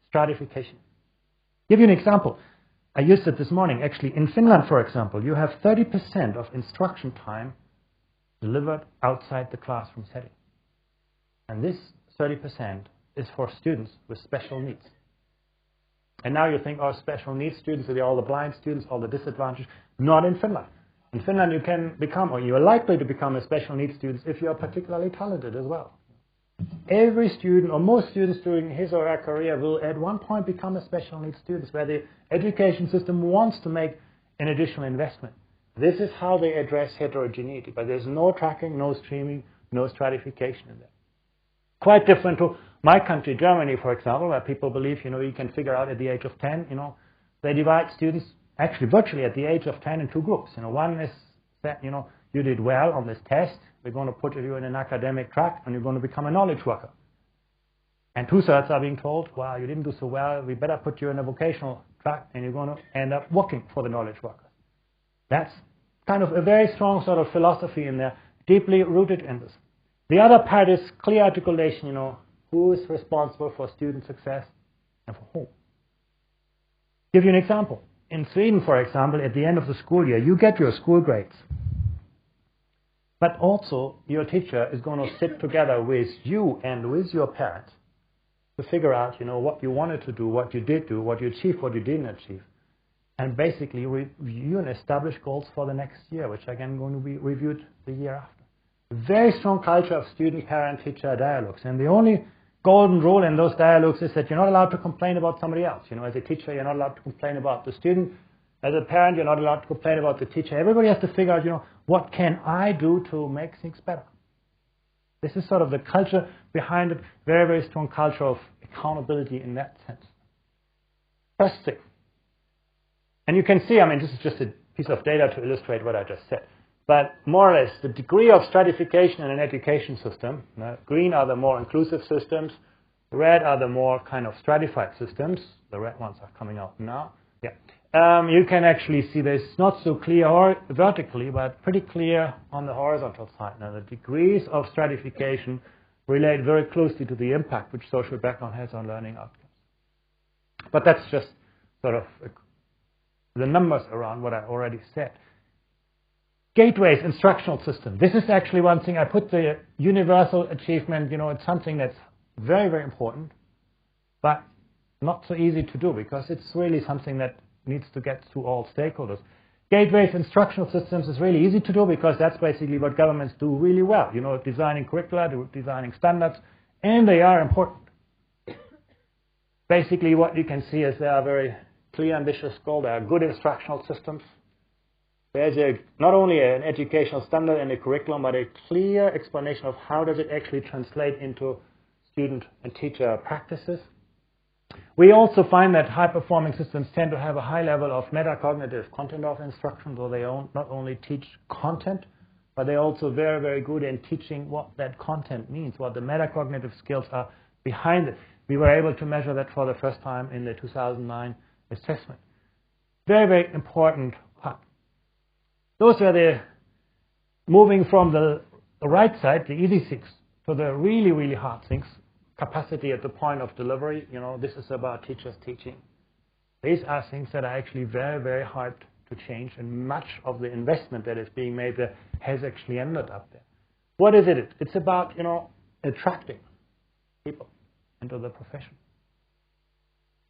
stratification. Give you an example. I used it this morning. Actually, in Finland, for example, you have 30% of instruction time delivered outside the classroom setting. And this 30% is for students with special needs. And now you think, special needs students, are they all the blind students, all the disadvantaged? Not in Finland. In Finland, you can become, or you are likely to become a special needs student if you are particularly talented as well. Every student, or most students during his or her career, will at one point become a special needs student, where the education system wants to make an additional investment. This is how they address heterogeneity, but there's no tracking, no streaming, no stratification in there. Quite different to my country, Germany, for example, where people believe, you can figure out at the age of 10, they divide students actually virtually at the age of 10 in two groups. One is that, you did well on this test. We're going to put you in an academic track and you're going to become a knowledge worker. And 2/3 are being told, well, you didn't do so well, we better put you in a vocational track and you're going to end up working for the knowledge workers. That's kind of a very strong sort of philosophy in there, deeply rooted in this. The other part is clear articulation, who is responsible for student success and for whom. Give you an example. In Sweden, for example, at the end of the school year, you get your school grades. But also, your teacher is going to sit together with you and with your parents to figure out, what you wanted to do, what you did do, what you achieved, what you didn't achieve. And basically review and establish goals for the next year, which are again going to be reviewed the year after. A very strong culture of student-parent-teacher dialogues. And the only golden rule in those dialogues is that you're not allowed to complain about somebody else. As a teacher, you're not allowed to complain about the student. As a parent, you're not allowed to complain about the teacher. Everybody has to figure out, what can I do to make things better? This is sort of the culture behind it. Very, very strong culture of accountability in that sense. First thing. And you can see, this is just a piece of data to illustrate what I just said. But more or less, the degree of stratification in an education system, green are the more inclusive systems, red are the more kind of stratified systems. The red ones are coming out now. Yeah. You can actually see this not so clear vertically, but pretty clear on the horizontal side. Now, the degrees of stratification relate very closely to the impact which social background has on learning outcomes. But that's just sort of the numbers around what I already said. Gateways, instructional system. This is actually one thing. I put the universal achievement, it's something that's very, very important, but not so easy to do because it's really something that needs to get to all stakeholders. Gateways, instructional systems is really easy to do because that's basically what governments do really well. Designing curricula, designing standards, and they are important. Basically, what you can see is there are very clear, ambitious goals. There are good instructional systems. There's not only an educational standard and a curriculum, but a clear explanation of how does it actually translate into student and teacher practices. We also find that high-performing systems tend to have a high level of metacognitive content of instruction, so they not only teach content, but they're also very, very good in teaching what that content means, what the metacognitive skills are behind it. We were able to measure that for the first time in the 2009 assessment. Very, very important part. Those are the, moving from the right side, the easy things, to the really, really hard things. Capacity at the point of delivery, this is about teachers teaching. These are things that are actually very, very hard to change, and much of the investment that is being made there has actually ended up there. What is it? It's about, attracting people into the profession.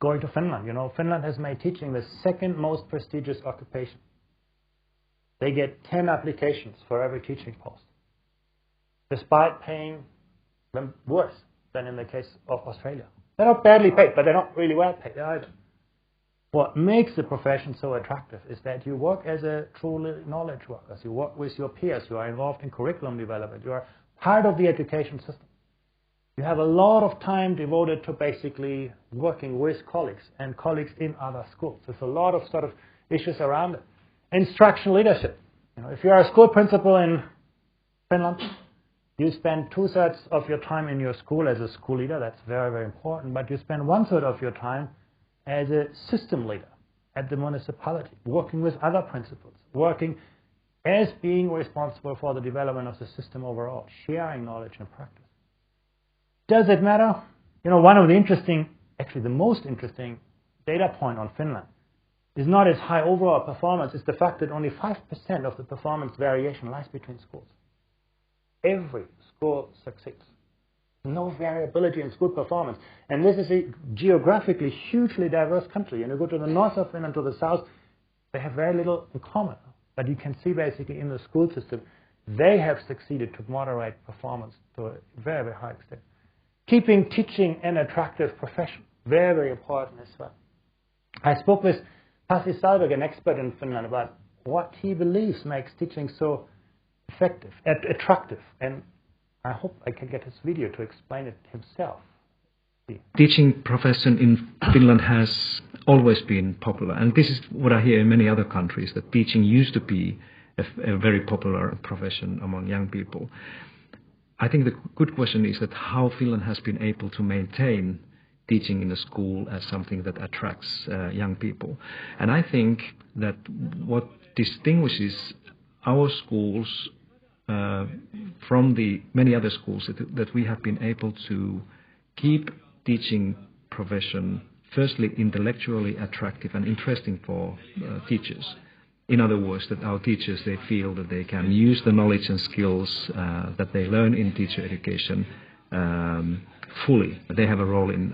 Going to Finland, Finland has made teaching the second most prestigious occupation. They get 10 applications for every teaching post, despite paying them worse than in the case of Australia. They're not badly paid, but they're not really well paid either. What makes the profession so attractive is that you work as a truly knowledge worker. You work with your peers. You are involved in curriculum development. You are part of the education system. You have a lot of time devoted to basically working with colleagues and colleagues in other schools. There's a lot of sort of issues around it. Instructional leadership. If you are a school principal in Finland, you spend 2/3 of your time in your school as a school leader. That's very, very important. But you spend 1/3 of your time as a system leader at the municipality, working with other principals, working as being responsible for the development of the system overall, sharing knowledge and practice. Does it matter? One of the interesting, actually the most interesting data point on Finland is not its high overall performance. It's the fact that only 5% of the performance variation lies between schools. Every school succeeds. No variability in school performance. And this is a geographically hugely diverse country. And you go to the north of Finland, to the south, they have very little in common. But you can see basically in the school system, they have succeeded to moderate performance to a very, very high extent. Keeping teaching an attractive profession, very, very important as well. I spoke with Pasi Salberg, an expert in Finland, about what he believes makes teaching so effective, attractive, and I hope I can get his video to explain it himself. Teaching profession in Finland has always been popular, and this is what I hear in many other countries, that teaching used to be a very popular profession among young people. I think the good question is that how Finland has been able to maintain teaching in a school as something that attracts young people. And I think that what distinguishes our schools from the many other schools that we have been able to keep teaching profession firstly intellectually attractive and interesting for teachers. In other words, that our teachers, they feel that they can use the knowledge and skills that they learn in teacher education fully. They have a role in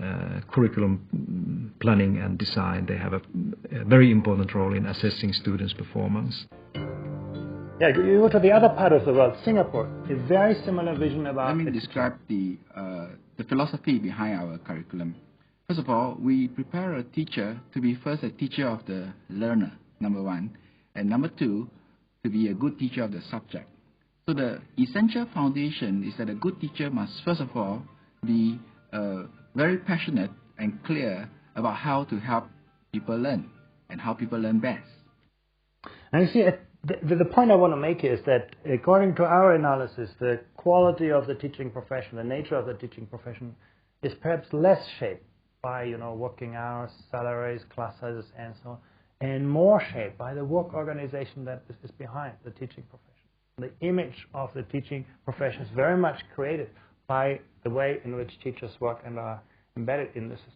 curriculum planning and design. They have a very important role in assessing students' performance. Yeah, you go to the other part of the world, Singapore, a very similar vision about... Let me describe the philosophy behind our curriculum. First of all, we prepare a teacher to be first a teacher of the learner, number one, and number two, to be a good teacher of the subject. So the essential foundation is that a good teacher must first of all be very passionate and clear about how to help people learn and how people learn best. And you see, the point I want to make is that according to our analysis, the quality of the teaching profession, the nature of the teaching profession is perhaps less shaped by, working hours, salaries, classes, and so on, and more shaped by the work organization that is behind the teaching profession. The image of the teaching profession is very much created by the way in which teachers work and are embedded in the system.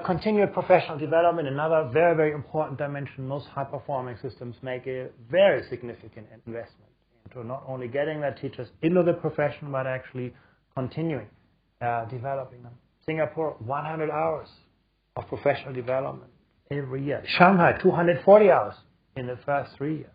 Continued professional development, another very, very important dimension. Most high-performing systems make a very significant investment into not only getting their teachers into the profession, but actually continuing developing them. Singapore, 100 hours of professional development every year. Shanghai, 240 hours in the first 3 years.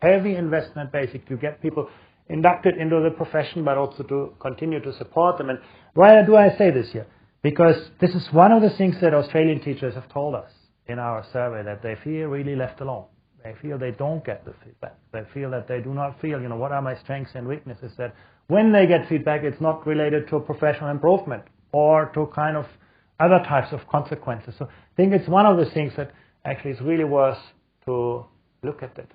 Heavy investment, basically, to get people inducted into the profession, but also to continue to support them. And why do I say this here? Because this is one of the things that Australian teachers have told us in our survey, that they feel really left alone. They feel they don't get the feedback. They feel that they do not feel, what are my strengths and weaknesses, that when they get feedback, it's not related to professional improvement or to kind of other types of consequences. So I think it's one of the things that actually is really worth to look at it.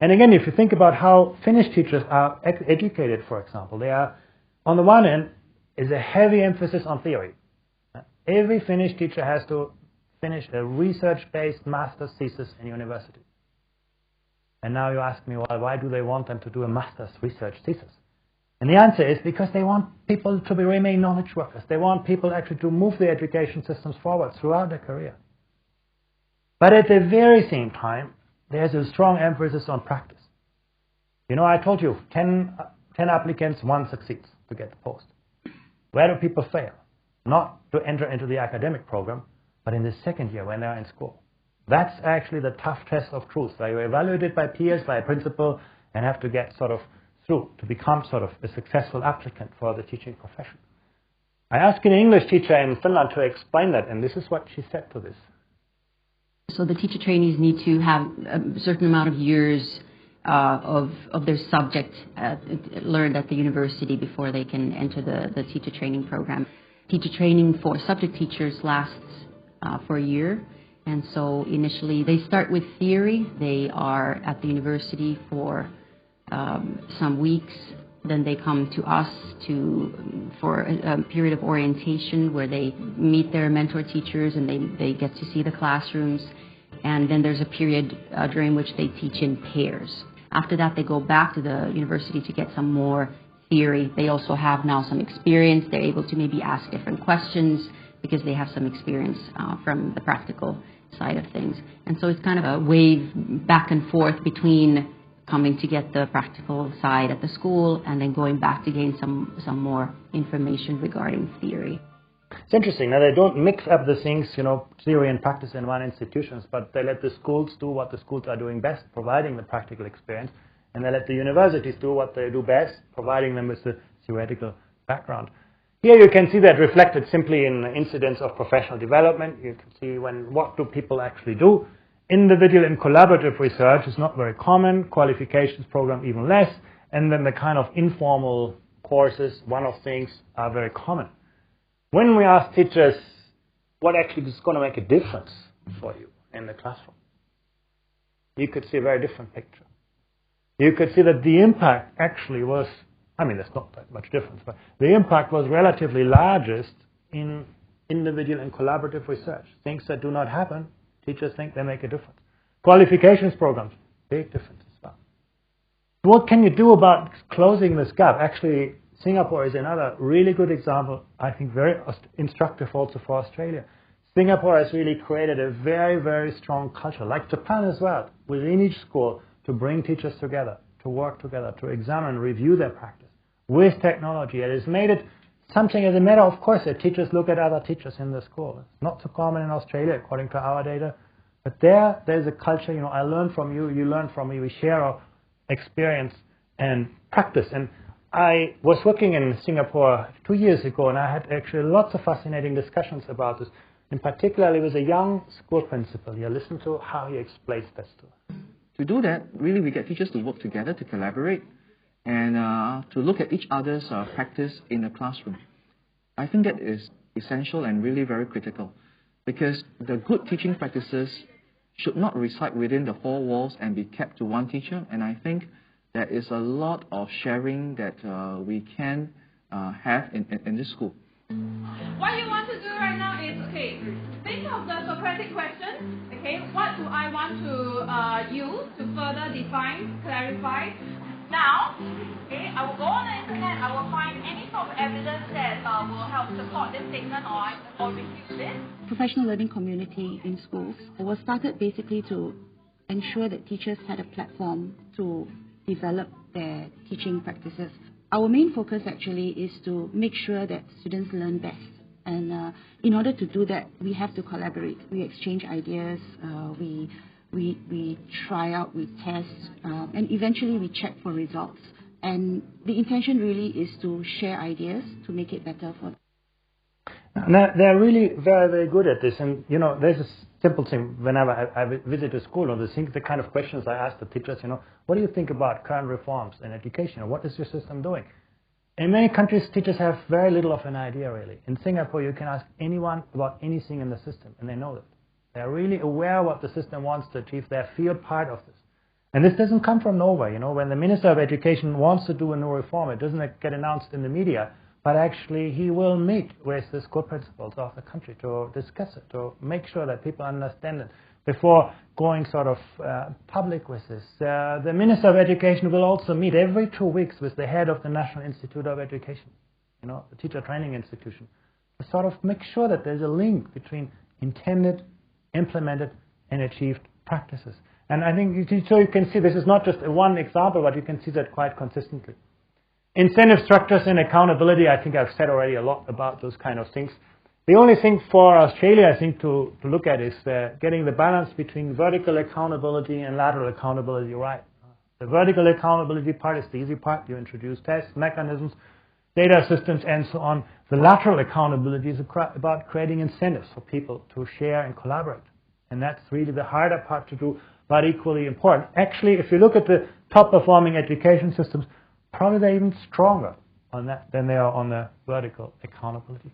And again, if you think about how Finnish teachers are educated, for example, they are, on the one hand, is a heavy emphasis on theory. Every Finnish teacher has to finish a research-based master's thesis in university. And now you ask me, well, why do they want them to do a master's research thesis? And the answer is because they want people to remain knowledge workers. They want people actually to move the education systems forward throughout their career. But at the very same time, there's a strong emphasis on practice. I told you, 10 applicants, 1 succeeds to get the post. Where do people fail? Not to enter into the academic program, but in the second year when they're in school. That's actually the tough test of truth, where you're evaluated by peers, by a principal, and have to get sort of through to become sort of a successful applicant for the teaching profession. I asked an English teacher in Finland to explain that, and this is what she said to this. So the teacher trainees need to have a certain amount of years of their subject learned at the university before they can enter the teacher training program. Teacher training for subject teachers lasts for a year. And so initially they start with theory. They are at the university for some weeks. Then they come to us for a period of orientation where they meet their mentor teachers and they get to see the classrooms. And then there's a period during which they teach in pairs. After that, they go back to the university to get some more theory. They also have now some experience. They're able to maybe ask different questions because they have some experience from the practical side of things. And so it's kind of a wave back and forth between coming to get the practical side at the school and then going back to gain some more information regarding theory. It's interesting. Now, they don't mix up the things, theory and practice in one institution, but they let the schools do what the schools are doing best, providing the practical experience, and they let the universities do what they do best, providing them with the theoretical background. Here you can see that reflected simply in incidents of professional development. You can see what do people actually do. Individual and collaborative research is not very common, qualifications program even less, and then the kind of informal courses, one-off things, are very common. When we ask teachers what actually is going to make a difference for you in the classroom, you could see a very different picture. you could see that the impact actually was, I mean, there's not that much difference, but the impact was relatively largest in individual and collaborative research. Things that do not happen, teachers think they make a difference. Qualifications programs, big difference as well. What can you do about closing this gap? Actually, Singapore is another really good example, I think very instructive also for Australia. Singapore has really created a very, very strong culture, like Japan as well, within each school to bring teachers together, to work together, to examine, review their practice with technology. It has made it something as a matter of course that teachers look at other teachers in the school. It's not so common in Australia according to our data, but there's a culture, you know, I learn from you, you learn from me, we share our experience and practice. And I was working in Singapore 2 years ago, and I had actually lots of fascinating discussions about this. And particularly with a young school principal, you listen to how he explains this to us. To do that, really we get teachers to work together, to collaborate, and to look at each other's practice in the classroom. I think that is essential and really very critical, because the good teaching practices should not reside within the four walls and be kept to one teacher, and I think there is a lot of sharing that we can have in this school. What you want to do right now is, okay, think of the Socratic question, okay, what do I want to use to further define, clarify? Now, okay, I will go on the internet, I will find any sort of evidence that will help support this statement or refute this. Professional learning community in schools was started basically to ensure that teachers had a platform to develop their teaching practices. Our main focus actually is to make sure that students learn best. And in order to do that, we have to collaborate. We exchange ideas, we try out, we test, and eventually we check for results. And the intention really is to share ideas to make it better for them. Now, they're really very, very good at this. And, you know, there's a simple thing. Whenever I visit a school, or the kind of questions I ask the teachers, you know, what do you think about current reforms in education? Or what is your system doing? In many countries, teachers have very little of an idea, really. In Singapore, you can ask anyone about anything in the system, and they know that. They're really aware of what the system wants to achieve. They feel part of this. And this doesn't come from nowhere. You know, when the Minister of Education wants to do a new reform, it doesn't get announced in the media, but actually he will meet with the school principals of the country to discuss it, to make sure that people understand it before going sort of public with this. The Minister of Education will also meet every 2 weeks with the head of the National Institute of Education, you know, the teacher training institution, to sort of make sure that there's a link between intended, implemented, and achieved practices. And I think you can see this is not just one example, but you can see that quite consistently. Incentive structures and accountability, I think I've said already a lot about those kind of things. The only thing for Australia, I think, to look at is getting the balance between vertical accountability and lateral accountability right. The vertical accountability part is the easy part. You introduce tests, mechanisms, data systems, and so on. The lateral accountability is about creating incentives for people to share and collaborate. And that's really the harder part to do, but equally important. Actually, if you look at the top-performing education systems, probably they're even stronger on that than they are on the vertical accountability.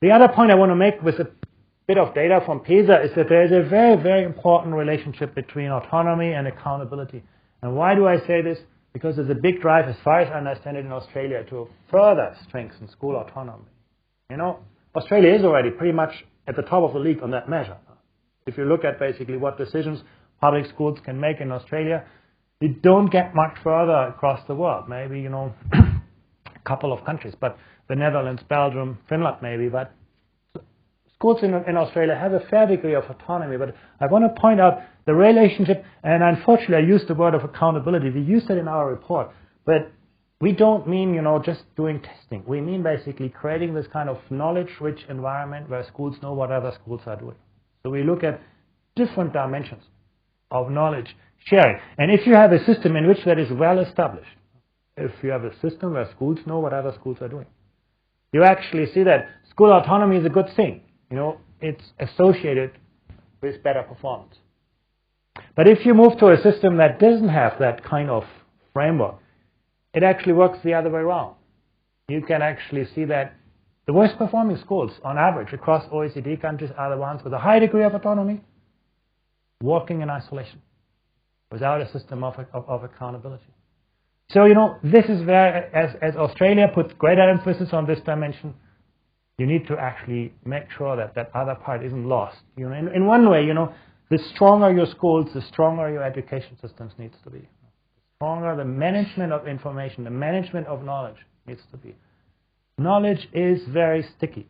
The other point I want to make with a bit of data from PISA is that there is a very, very important relationship between autonomy and accountability. And why do I say this? Because there's a big drive, as far as I understand it, in Australia to further strengthen school autonomy. You know, Australia is already pretty much at the top of the league on that measure. If you look at basically what decisions public schools can make in Australia, we don't get much further across the world. Maybe, you know, a couple of countries, but the Netherlands, Belgium, Finland maybe, but schools in Australia have a fair degree of autonomy. But I want to point out the relationship, and unfortunately I used the word of accountability. We used it in our report, but we don't mean, you know, just doing testing. We mean basically creating this kind of knowledge-rich environment where schools know what other schools are doing. So we look at different dimensions of knowledge sharing. And if you have a system in which that is well established, if you have a system where schools know what other schools are doing, you actually see that school autonomy is a good thing. You know, it's associated with better performance. But if you move to a system that doesn't have that kind of framework, it actually works the other way around. You can actually see that the worst performing schools, on average, across OECD countries are the ones with a high degree of autonomy, working in isolation. without a system of accountability. So, this is where, as Australia puts greater emphasis on this dimension, you need to actually make sure that that other part isn't lost. In one way, the stronger your schools, the stronger your education systems needs to be. The stronger the management of information, the management of knowledge needs to be. Knowledge is very sticky.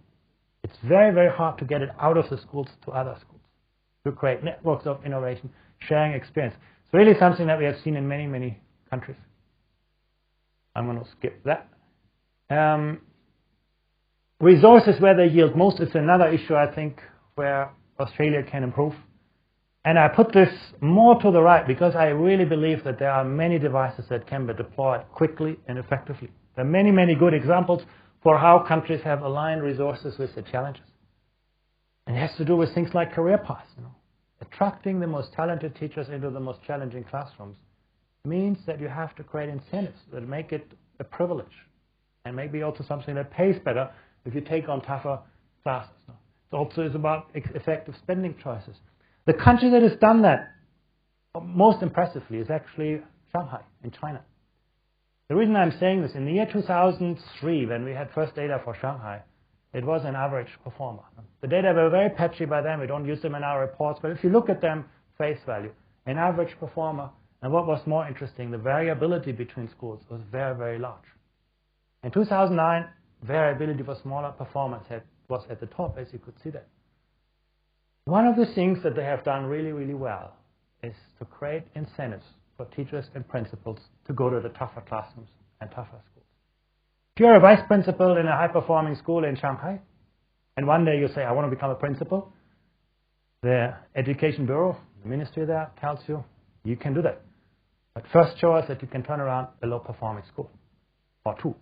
It's very, very hard to get it out of the schools to other schools, to create networks of innovation, sharing experience. It's really something that we have seen in many, many countries. I'm going to skip that. Resources where they yield most is another issue, I think, where Australia can improve. And I put this more to the right because I really believe that there are many devices that can be deployed quickly and effectively. There are many, many good examples for how countries have aligned resources with the challenges. And it has to do with things like career paths. Attracting the most talented teachers into the most challenging classrooms means that you have to create incentives that make it a privilege, and maybe also something that pays better if you take on tougher classes. It also is about effective spending choices. The country that has done that most impressively is actually Shanghai in China. The reason I'm saying this, in the year 2003, when we had first data for Shanghai, it was an average performer. The data were very patchy by then. We don't use them in our reports, but if you look at them face value, an average performer. And what was more interesting, the variability between schools was very, very large. In 2009, variability was smaller, performance was at the top, as you could see that. One of the things that they have done really, really well is to create incentives for teachers and principals to go to the tougher classrooms and tougher schools. If you're a vice principal in a high-performing school in Shanghai, and one day you say, I want to become a principal, the Education Bureau, the ministry there, tells you, you can do that. But first show us that you can turn around a low-performing school, or two.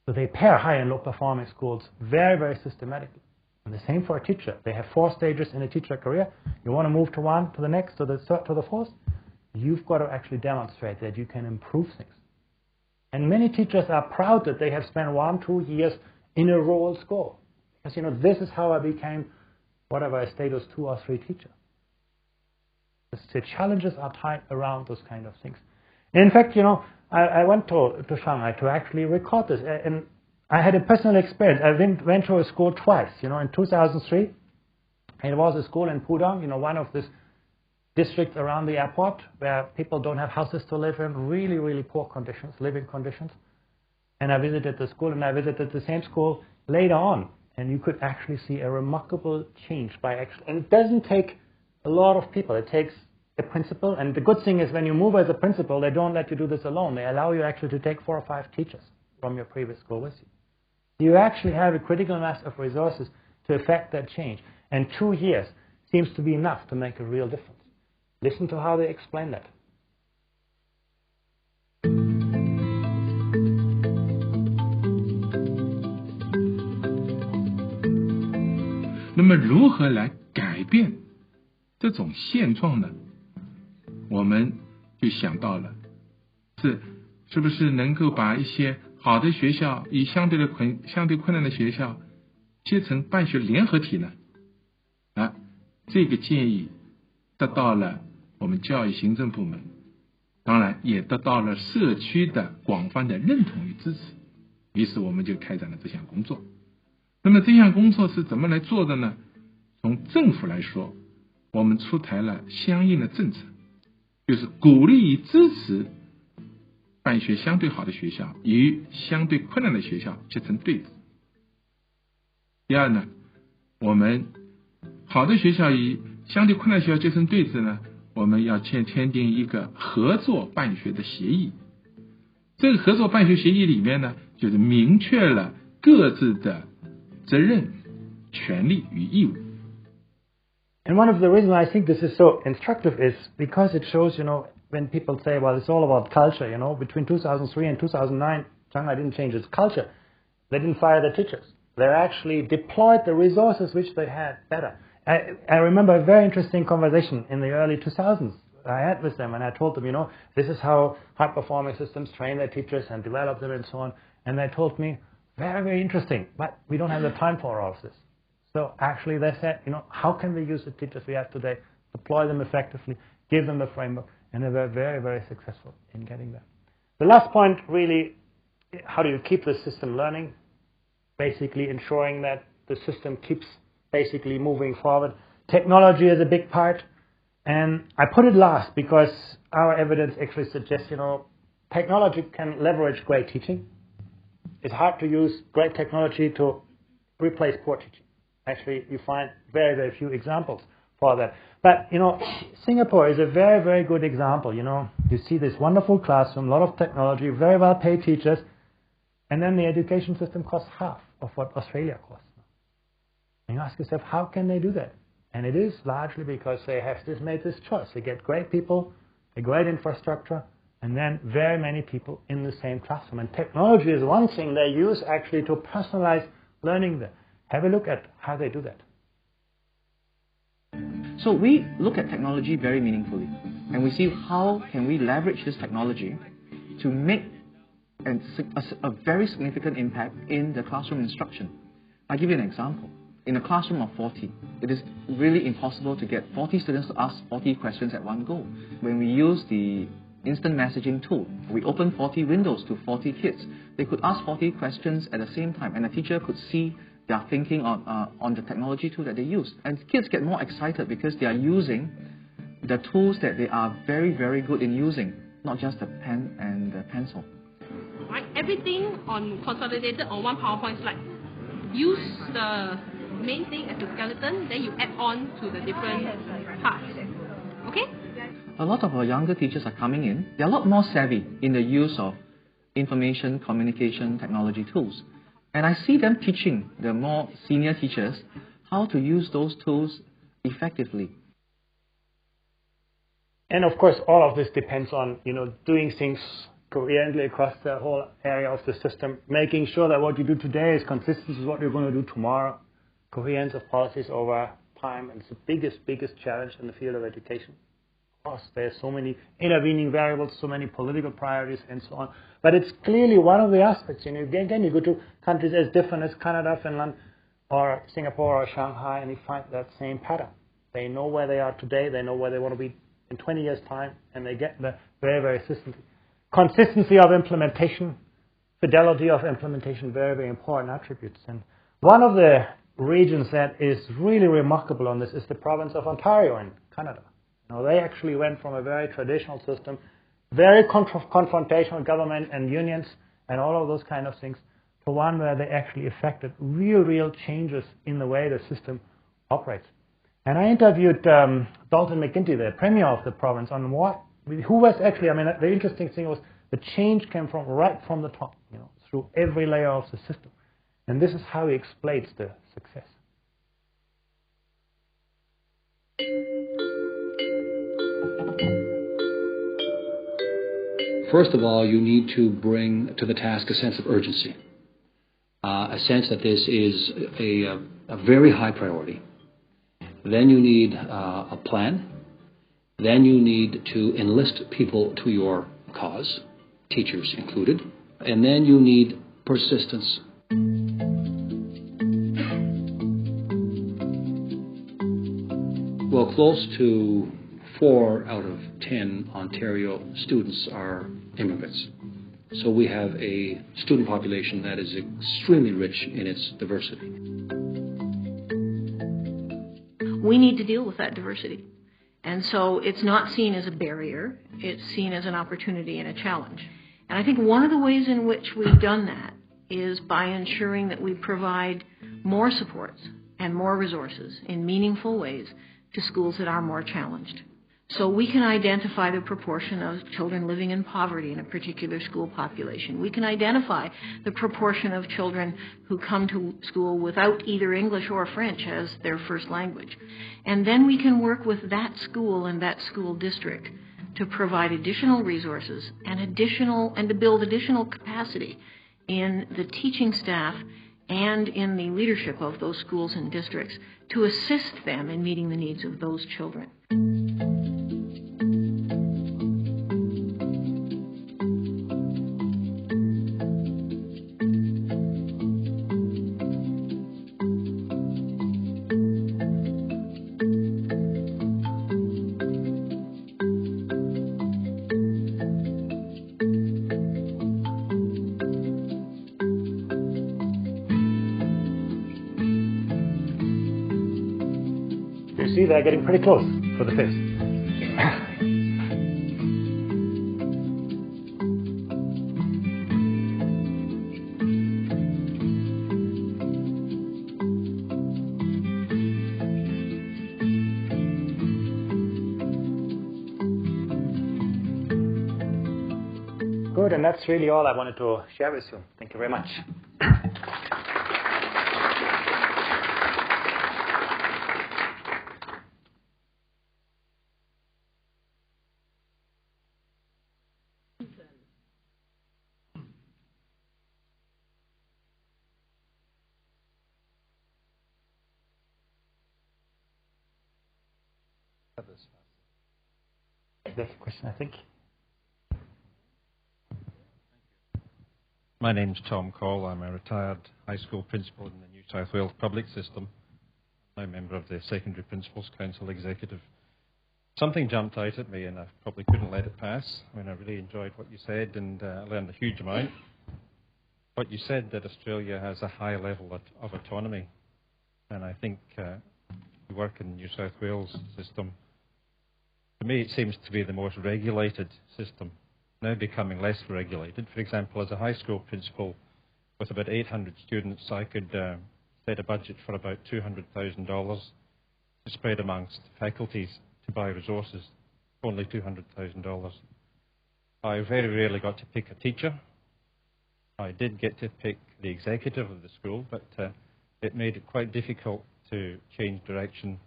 So they pair high and low-performing schools very, very systematically. And the same for a teacher. They have 4 stages in a teacher career. You want to move to one, to the next, to the third, to the fourth. You've got to actually demonstrate that you can improve things. And many teachers are proud that they have spent 1-2 years in a rural school. Because, this is how I became whatever a status 2 or 3 teacher. The challenges are tied around those kind of things. And in fact, I went to Shanghai to actually record this. And I had a personal experience. I went to a school twice. In 2003, it was a school in Pudong, one of these districts around the airport where people don't have houses to live in, really, really poor conditions, living conditions. And I visited the school, and I visited the same school later on. And you could actually see a remarkable change and it doesn't take a lot of people. It takes a principal, and the good thing is when you move as a principal, they don't let you do this alone. They allow you actually to take 4 or 5 teachers from your previous school with you. You actually have a critical mass of resources to effect that change. And 2 years seems to be enough to make a real difference. Listen to how they explain that. 那么如何来改变这种现状呢？我们就想到了，是不是能够把一些好的学校与相对困难的学校切成办学联合体呢？这个建议得到了我们教育行政部门，当然也得到了社区的广泛的认同与支持，于是我们就开展了这项工作。那么这项工作是怎么来做的呢？从政府来说，我们出台了相应的政策，就是鼓励与支持办学相对好的学校与相对困难的学校结成对子。第二呢，我们好的学校与相对困难的学校结成对子呢，我们要签订一个合作办学的协议。这个合作办学协议里面呢，就是明确了各自的责任、权利与义务。And one of the reasons I think this is so instructive is because it shows, when people say, well, it's all about culture, between 2003 and 2009, Shanghai didn't change its culture. They didn't fire the teachers. They actually deployed the resources which they had better. I remember a very interesting conversation in the early 2000s I had with them, and I told them, this is how high-performing systems train their teachers and develop them and so on. And they told me, very, very interesting, but we don't have the time for all of this. So actually they said, how can we use the teachers we have today, deploy them effectively, give them the framework, And they were very, very successful in getting that. The last point, really, how do you keep the system learning? Basically ensuring that the system keeps basically moving forward. Technology is a big part. And I put it last because our evidence actually suggests, technology can leverage great teaching. It's hard to use great technology to replace poor teaching. Actually, you find very, very few examples for that. But, Singapore is a very, very good example. You see this wonderful classroom, a lot of technology, very well paid teachers, and then the education system costs half of what Australia costs. And you ask yourself, how can they do that? And it is largely because they have made this choice. They get great people, a great infrastructure, and then very many people in the same classroom. And technology is one thing they use actually to personalize learning there. Have a look at how they do that. So we look at technology very meaningfully, and we see how can we leverage this technology to make a very significant impact in the classroom instruction. I'll give you an example. In a classroom of 40, it is really impossible to get 40 students to ask 40 questions at one go. When we use the instant messaging tool, we open 40 windows to 40 kids. They could ask 40 questions at the same time, and the teacher could see their thinking on the technology tool that they use. And kids get more excited because they are using the tools that they are very, very good in using, not just the pen and the pencil. Right, everything consolidated on one PowerPoint slide. Use the main thing as a skeleton, then you add on to the different parts. Okay? A lot of our younger teachers are coming in. They're a lot more savvy in the use of information communication technology tools. And I see them teaching the more senior teachers how to use those tools effectively. And of course, all of this depends on, doing things coherently across the whole area of the system, making sure that what you do today is consistent with what you're going to do tomorrow. Coherence of policies over time, and it's the biggest challenge in the field of education. Of course, there's so many intervening variables, so many political priorities, and so on. But it's clearly one of the aspects. Again, you go to countries as different as Canada, Finland, or Singapore, or Shanghai, and you find that same pattern. They know where they are today, they know where they want to be in 20 years' time, and they get there very, very consistently. Consistency of implementation, fidelity of implementation, very, very important attributes. And one of the regions that is really remarkable on this is the province of Ontario in Canada. They actually went from a very traditional system, very confrontational government and unions and all of those kind of things, to one where they actually effected real changes in the way the system operates. And I interviewed Dalton McGuinty, the premier of the province, on who was actually, the interesting thing was the change came right from the top, through every layer of the system. And this is how he explains the success. First of all, you need to bring to the task a sense of urgency, a sense that this is a very high priority. Then you need a plan. Then you need to enlist people to your cause, teachers included. And then you need persistence. Well, close to 4 out of 10 Ontario students are immigrants. So we have a student population that is extremely rich in its diversity. We need to deal with that diversity. And so it's not seen as a barrier, it's seen as an opportunity and a challenge. And I think one of the ways in which we've done that is by ensuring that we provide more supports and more resources in meaningful ways to schools that are more challenged. So we can identify the proportion of children living in poverty in a particular school population. We can identify the proportion of children who come to school without either English or French as their first language. And then we can work with that school and that school district to provide additional resources and to build additional capacity in the teaching staff and in the leadership of those schools and districts to assist them in meeting the needs of those children. see they're getting pretty close for the fifth. Good, and that's really all I wanted to share with you. Thank you very much. That's a question, I think. My name's Tom Call. I'm a retired high school principal in the New South Wales public system. I'm a member of the Secondary Principals Council Executive. Something jumped out at me and I probably couldn't let it pass. I mean, I really enjoyed what you said and I learned a huge amount. But you said that Australia has a high level of autonomy. And I think you work in the New South Wales system. To me, it seems to be the most regulated system, now becoming less regulated. For example, as a high school principal with about 800 students, I could set a budget for about $200,000 to spread amongst faculties to buy resources, only $200,000. I very rarely got to pick a teacher. I did get to pick the executive of the school, but it made it quite difficult to change direction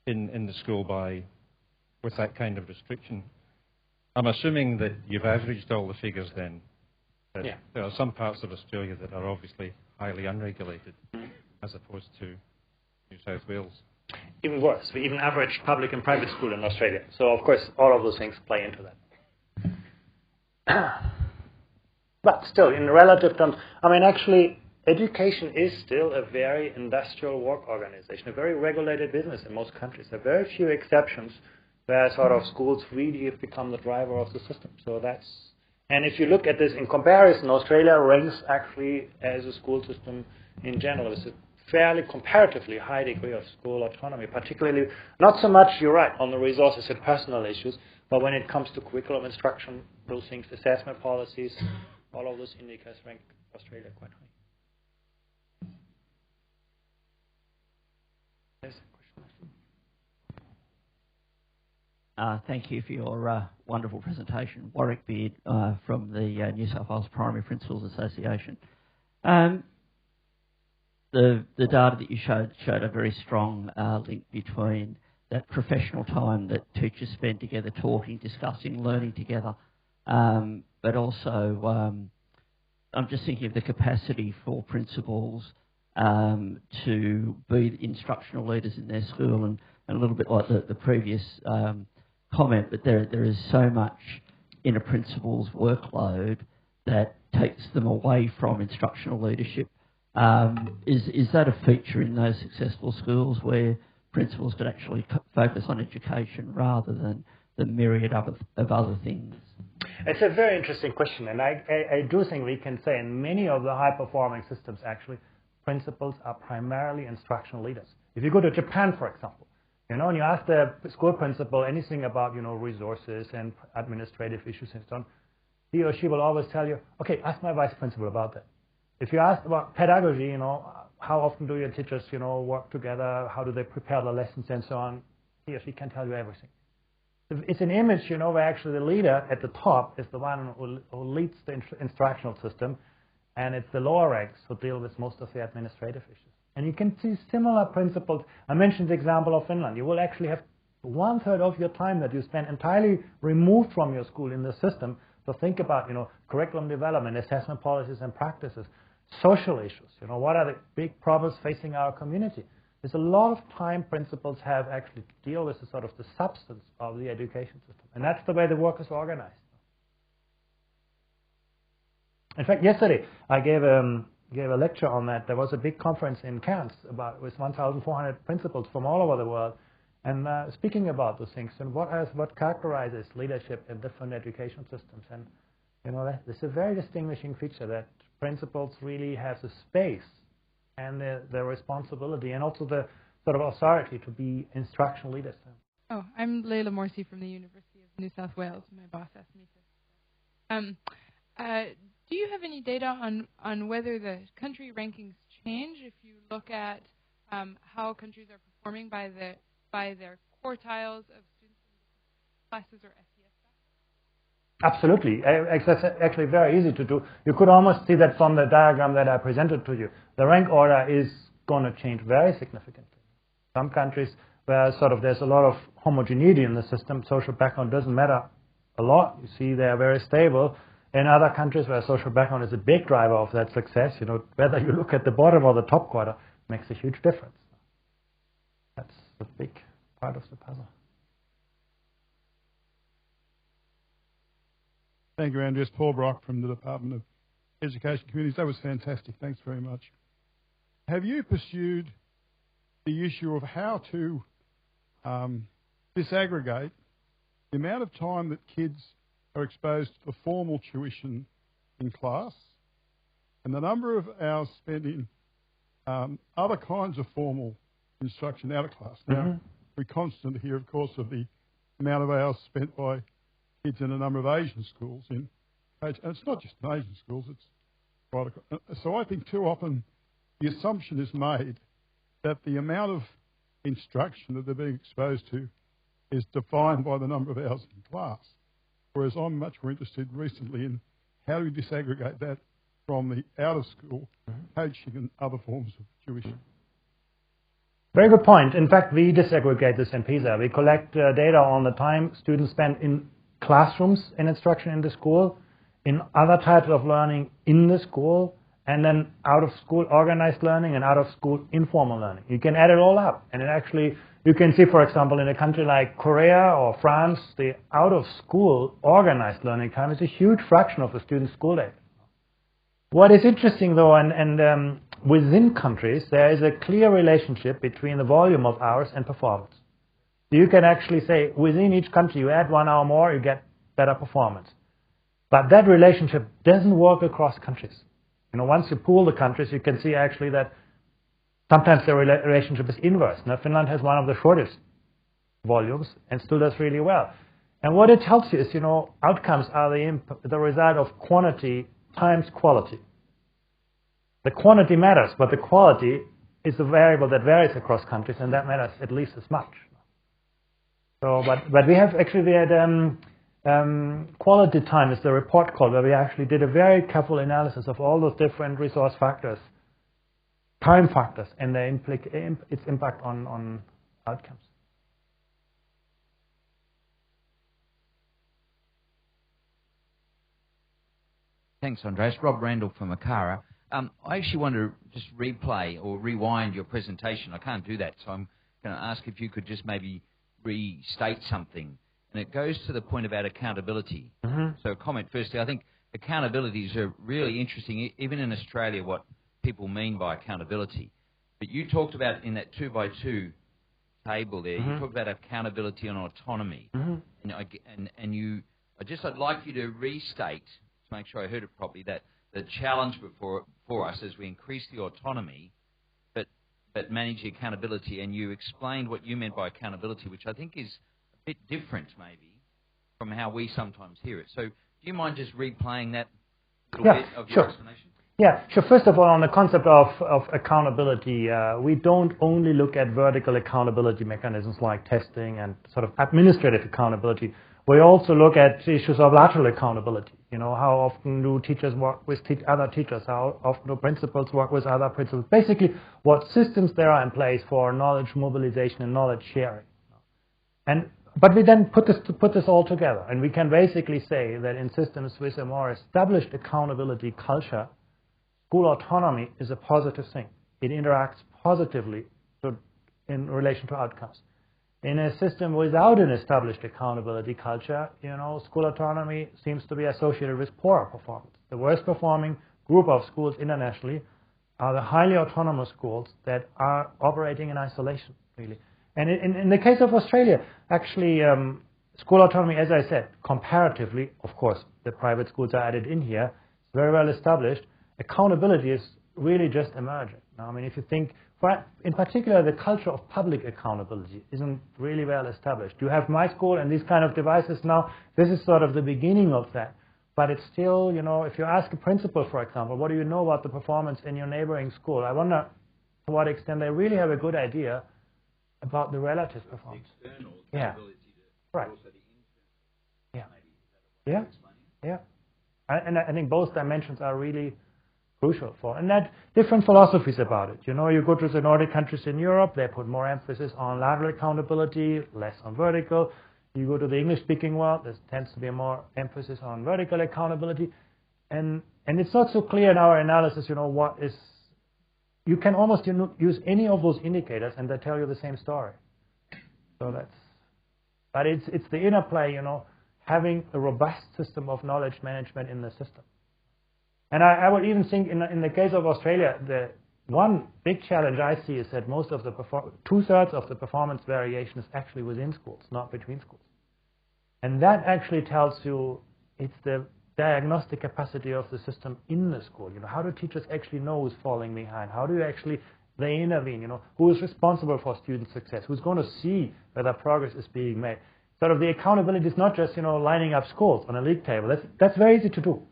in the school with that kind of restriction. I'm assuming that you've averaged all the figures then. That Yeah. There are some parts of Australia that are obviously highly unregulated as opposed to New South Wales. Even worse, we even average public and private school in Australia. So, of course, all of those things play into that. But still, in relative terms, I mean, actually, education is still a very industrial work organization, a very regulated business in most countries. There are very few exceptions where sort of schools really have become the driver of the system. So that's, and if you look at this in comparison, Australia ranks actually as a school system in general with a fairly comparatively high degree of school autonomy, particularly, not so much, you're right, on the resources and personal issues, but when it comes to curriculum instruction, those things, assessment policies, all of those indicators rank Australia quite high. Yes. Thank you for your wonderful presentation. Warwick Beard from the New South Wales Primary Principals Association. The data that you showed a very strong link between that professional time that teachers spend together talking, discussing, learning together, but also I'm just thinking of the capacity for principals to be instructional leaders in their school and a little bit like the previous comment, but there is so much in a principal's workload that takes them away from instructional leadership. Is that a feature in those successful schools where principals could actually focus on education rather than the myriad of other things? It's a very interesting question, and I do think we can say in many of the high-performing systems, actually, principals are primarily instructional leaders. If you go to Japan, for example, and you ask the school principal anything about, resources and administrative issues and so on, he or she will always tell you, okay, ask my vice principal about that. If you ask about pedagogy, how often do your teachers, work together, how do they prepare the lessons and so on, he or she can tell you everything. It's an image, where actually the leader at the top is the one who leads the instructional system, and it's the lower ranks who deal with most of the administrative issues. And you can see similar principles. I mentioned the example of Finland. You will actually have 1/3 of your time that you spend entirely removed from your school in the system to think about, curriculum development, assessment policies and practices, social issues. What are the big problems facing our community? There's a lot of time principals have actually to deal with the substance of the education system. And that's the way the work is organized. In fact, yesterday I gave a lecture on that. There was a big conference in Cairns with 1,400 principals from all over the world, and speaking about those things and what characterizes leadership in different education systems. And it's a very distinguishing feature that principals really have the space and the responsibility and also the sort of authority to be instructional leaders. Oh, I'm Leila Morsi from the University of New South Wales. My boss asked me to. Do you have any data on whether the country rankings change if you look at how countries are performing by their quartiles of students in classes or SES? Absolutely. It's actually very easy to do. You could almost see that from the diagram that I presented to you. The rank order is going to change very significantly. Some countries where sort of there's a lot of homogeneity in the system, social background doesn't matter a lot. You see they are very stable. In other countries where social background is a big driver of that success, whether you look at the bottom or the top quarter makes a huge difference. That's a big part of the puzzle. Thank you, Andreas. Paul Brock from the Department of Education Communities. That was fantastic. Thanks very much. Have you pursued the issue of how to disaggregate the amount of time that kids are exposed to formal tuition in class and the number of hours spent in other kinds of formal instruction out of class? Now, we constantly hear, of course, of the amount of hours spent by kids in a number of Asian schools. And it's not just in Asian schools, it's right across. So I think too often the assumption is made that the amount of instruction that they're being exposed to is defined by the number of hours in class. Whereas I'm much more interested recently in how do we disaggregate that from the out-of-school coaching and other forms of tuition. Very good point. In fact, we disaggregate this in PISA. We collect data on the time students spend in classrooms in instruction in the school, in other types of learning in the school, and then out-of-school organized learning and out-of-school informal learning. You can add it all up. And it actually, you can see, for example, in a country like Korea or France, the out-of-school organized learning time is a huge fraction of the student's school day. What is interesting, though, and within countries, there is a clear relationship between the volume of hours and performance. You can actually say, within each country, you add 1 hour more, you get better performance. But that relationship doesn't work across countries. Once you pool the countries, you can see actually that sometimes the relationship is inverse. Now, Finland has one of the shortest volumes and still does really well. And what it tells you is, outcomes are the result of quantity times quality. The quantity matters, but the quality is a variable that varies across countries, and that matters at least as much. So, but we have actually had quality time is the report called, where we actually did a very careful analysis of all those different resource factors, time factors, and its impact on outcomes. Thanks, Andreas. Rob Randall from ACARA. I actually want to just replay or rewind your presentation. I can't do that, so I'm going to ask if you could just maybe restate something. And it goes to the point about accountability. So a comment firstly, I think accountabilities are really interesting, even in Australia, what people mean by accountability. But you talked about in that 2x2 table there, you talked about accountability and autonomy. And you, I'd like you to restate, to make sure I heard it properly, that the challenge for us as we increase the autonomy, but manage the accountability. And you explained what you meant by accountability, which I think is a bit different maybe from how we sometimes hear it. So do you mind just replaying that little bit of your explanation? Yeah, sure. First of all, on the concept of accountability, we don't only look at vertical accountability mechanisms like testing and sort of administrative accountability. We also look at issues of lateral accountability. How often do teachers work with other teachers? How often do principals work with other principals? Basically, what systems there are in place for knowledge mobilization and knowledge sharing. But we then put this all together, and we can basically say that in systems with a more established accountability culture, school autonomy is a positive thing. It interacts positively in relation to outcomes. In a system without an established accountability culture, school autonomy seems to be associated with poorer performance. The worst performing group of schools internationally are the highly autonomous schools that are operating in isolation, really. And in the case of Australia, actually, school autonomy, as I said, comparatively, of course, the private schools are added in here, very well established. Accountability is really just emerging. Now, if you think but in particular, the culture of public accountability isn't really well established. You have My School and these kind of devices now. This is sort of the beginning of that. But it's still, if you ask a principal, for example, what do you know about the performance in your neighboring school? I wonder to what extent they really have a good idea about the relative performance. The external Yeah. ability to Right. also the Yeah. internal. Yeah. And I think both dimensions are really crucial for, and that different philosophies about it. You go to the Nordic countries in Europe, they put more emphasis on lateral accountability, less on vertical. You go to the English-speaking world, there tends to be more emphasis on vertical accountability, and it's not so clear in our analysis. What is. You can almost use any of those indicators, and they tell you the same story. So but it's the interplay. Having a robust system of knowledge management in the system. And I would even think in the case of Australia, the one big challenge I see is that most of the 2/3 of the performance variation is actually within schools, not between schools. And that actually tells you it's the diagnostic capacity of the system in the school. How do teachers actually know who's falling behind? How do they intervene? Who is responsible for student success? Who's going to see whether progress is being made? Sort of the accountability is not just lining up schools on a league table. That's very easy to do.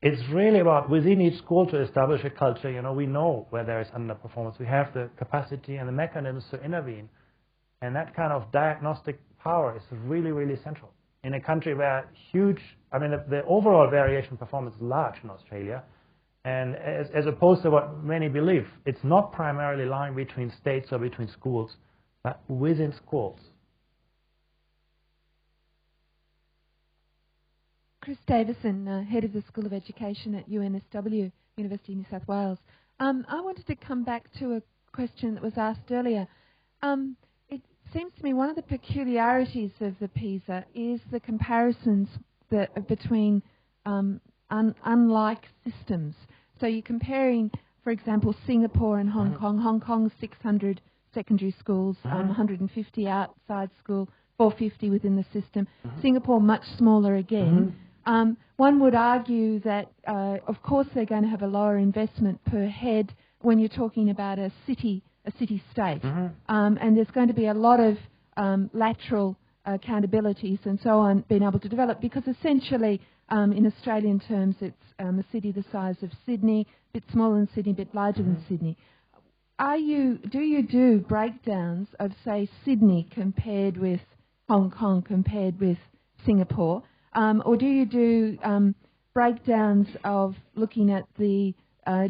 It's really about within each school to establish a culture. We know where there is underperformance. We have the capacity and the mechanisms to intervene. And that kind of diagnostic power is really, really central. In a country where the overall variation in performance is large in Australia. And as opposed to what many believe, it's not primarily lying between states or between schools, but within schools. Chris Davison, Head of the School of Education at UNSW, University of New South Wales. I wanted to come back to a question that was asked earlier. It seems to me one of the peculiarities of the PISA is the comparisons between unlike systems. So you're comparing, for example, Singapore and Hong Kong. Hong Kong's 600 secondary schools, 150 outside school, 450 within the system. Singapore much smaller again. One would argue that, of course, they're going to have a lower investment per head when you're talking about a city-state. And there's going to be a lot of lateral accountabilities and so on being able to develop, because essentially, in Australian terms, it's a city the size of Sydney, a bit smaller than Sydney, a bit larger than Sydney. Do you do breakdowns of, say, Sydney compared with Hong Kong compared with Singapore? Or do you do breakdowns of looking at the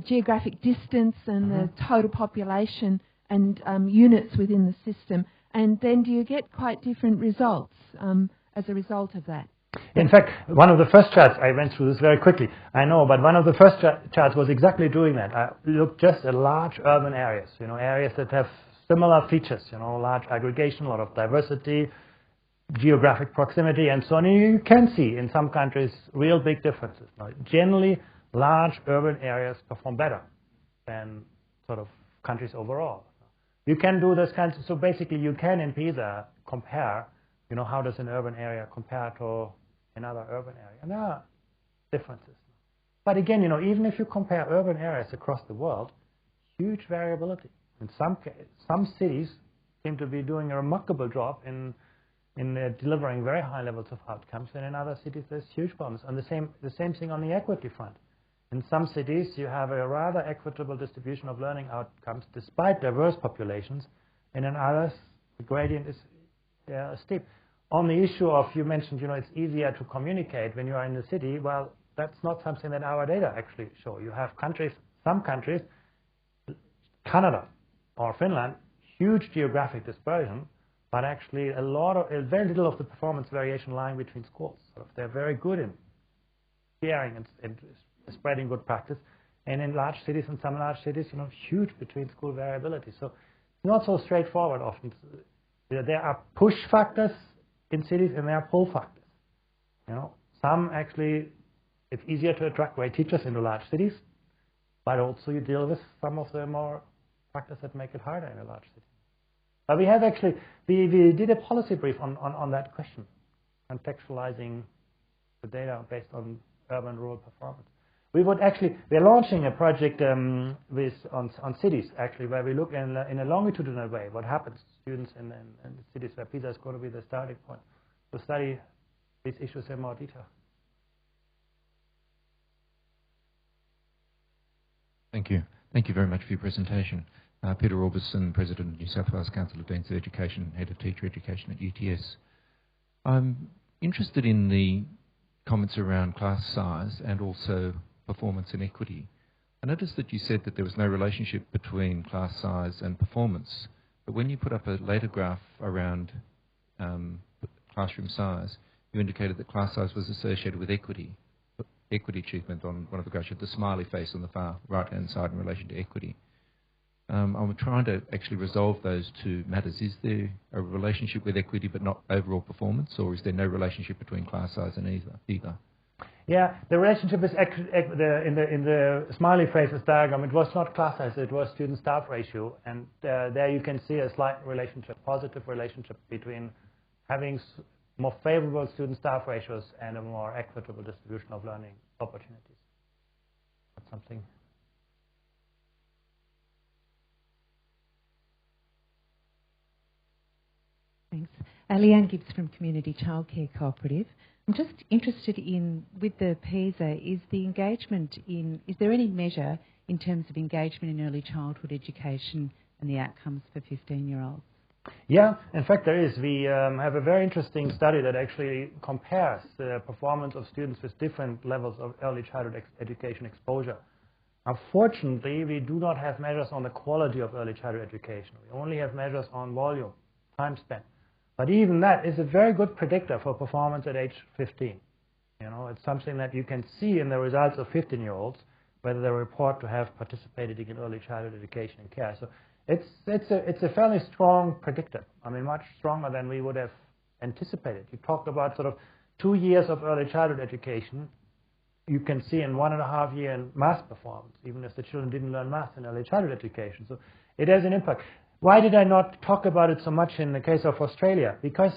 geographic distance and the total population and units within the system? And then do you get quite different results as a result of that? In fact, one of the first charts, I went through this very quickly, I know, but one of the first charts was exactly doing that. I looked just at large urban areas, areas that have similar features, large aggregation, a lot of diversity, geographic proximity, and so on. And you can see in some countries real big differences. Now, generally, large urban areas perform better than sort of countries overall. You can do this kind of, so basically you can in PISA compare, how does an urban area compare to another urban area, and there are differences. But again, even if you compare urban areas across the world, huge variability. In some cities seem to be doing a remarkable job in delivering very high levels of outcomes, and in other cities there's huge problems. And the same thing on the equity front. In some cities you have a rather equitable distribution of learning outcomes despite diverse populations, and in others the gradient is steep. On the issue of, you mentioned, it's easier to communicate when you are in the city. Well, that's not something that our data actually show. You have some countries, Canada or Finland, huge geographic dispersion, but actually very little of the performance variation lying between schools. So they're very good in sharing and spreading good practice. And in some large cities, huge between school variability. So it's not so straightforward often. There are push factors in cities and there are pull factors. Some actually, it's easier to attract great teachers into large cities, but also you deal with some of the more factors that make it harder in a large city. But we did a policy brief on that question, contextualizing the data based on urban rural performance. we're launching a project on cities, actually, where we look in a longitudinal way what happens to students in cities where PISA is going to be the starting point, to study these issues in more detail. Thank you. Thank you very much for your presentation. Peter Orbison, President of New South Wales Council of Deans of Education, Head of Teacher Education at UTS. I'm interested in the comments around class size and also performance and equity. I noticed that you said that there was no relationship between class size and performance, but when you put up a later graph around classroom size, you indicated that class size was associated with equity achievement on one of the graphs, the smiley face on the far right-hand side in relation to equity. I'm trying to actually resolve those two matters. Is there a relationship with equity but not overall performance, or is there no relationship between class size and either? Yeah, the relationship is in the smiley faces diagram. It was not class size, it was student-staff ratio, and there you can see a slight relationship, positive relationship between having more favorable student-staff ratios and a more equitable distribution of learning opportunities. That's something. Thanks. Leanne Gibbs from Community Childcare Cooperative. I'm just interested in, with the PISA, is there any measure in terms of engagement in early childhood education and the outcomes for 15-year-olds? Yeah, in fact there is. We have a very interesting study that actually compares the performance of students with different levels of early childhood education exposure. Unfortunately, we do not have measures on the quality of early childhood education. We only have measures on volume, time spent. But even that is a very good predictor for performance at age 15. You know, it's something that you can see in the results of 15-year-olds, whether they report to have participated in early childhood education and care. So it's a fairly strong predictor. I mean, much stronger than we would have anticipated. You talked about sort of 2 years of early childhood education. You can see in 1.5 years in math performance, even if the children didn't learn math in early childhood education. So it has an impact. Why did I not talk about it so much in the case of Australia? Because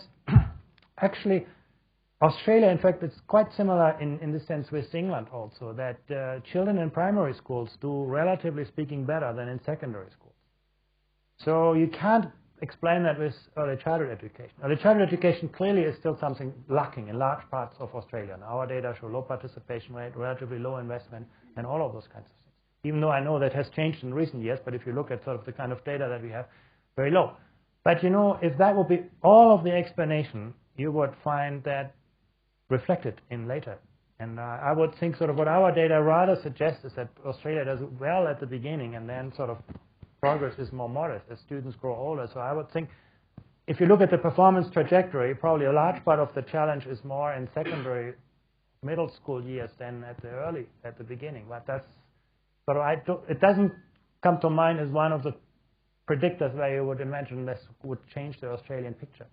actually Australia, in fact, it's quite similar in the sense with England also, that children in primary schools do, relatively speaking, better than in secondary schools. So you can't explain that with early childhood education. Early childhood education clearly is still something lacking in large parts of Australia. And our data show low participation rate, relatively low investment, and all of those kinds of things. Even though I know that has changed in recent years, but if you look at sort of the kind of data that we have, very low. But you know, if that would be all of the explanation, you would find that reflected in later. And I would think sort of what our data rather suggests is that Australia does well at the beginning and then sort of progress is more modest as students grow older. So I would think if you look at the performance trajectory, probably a large part of the challenge is more in secondary middle school years than at the beginning. But that's sort of, it doesn't come to mind as one of the predictors where you would imagine this would change the Australian picture.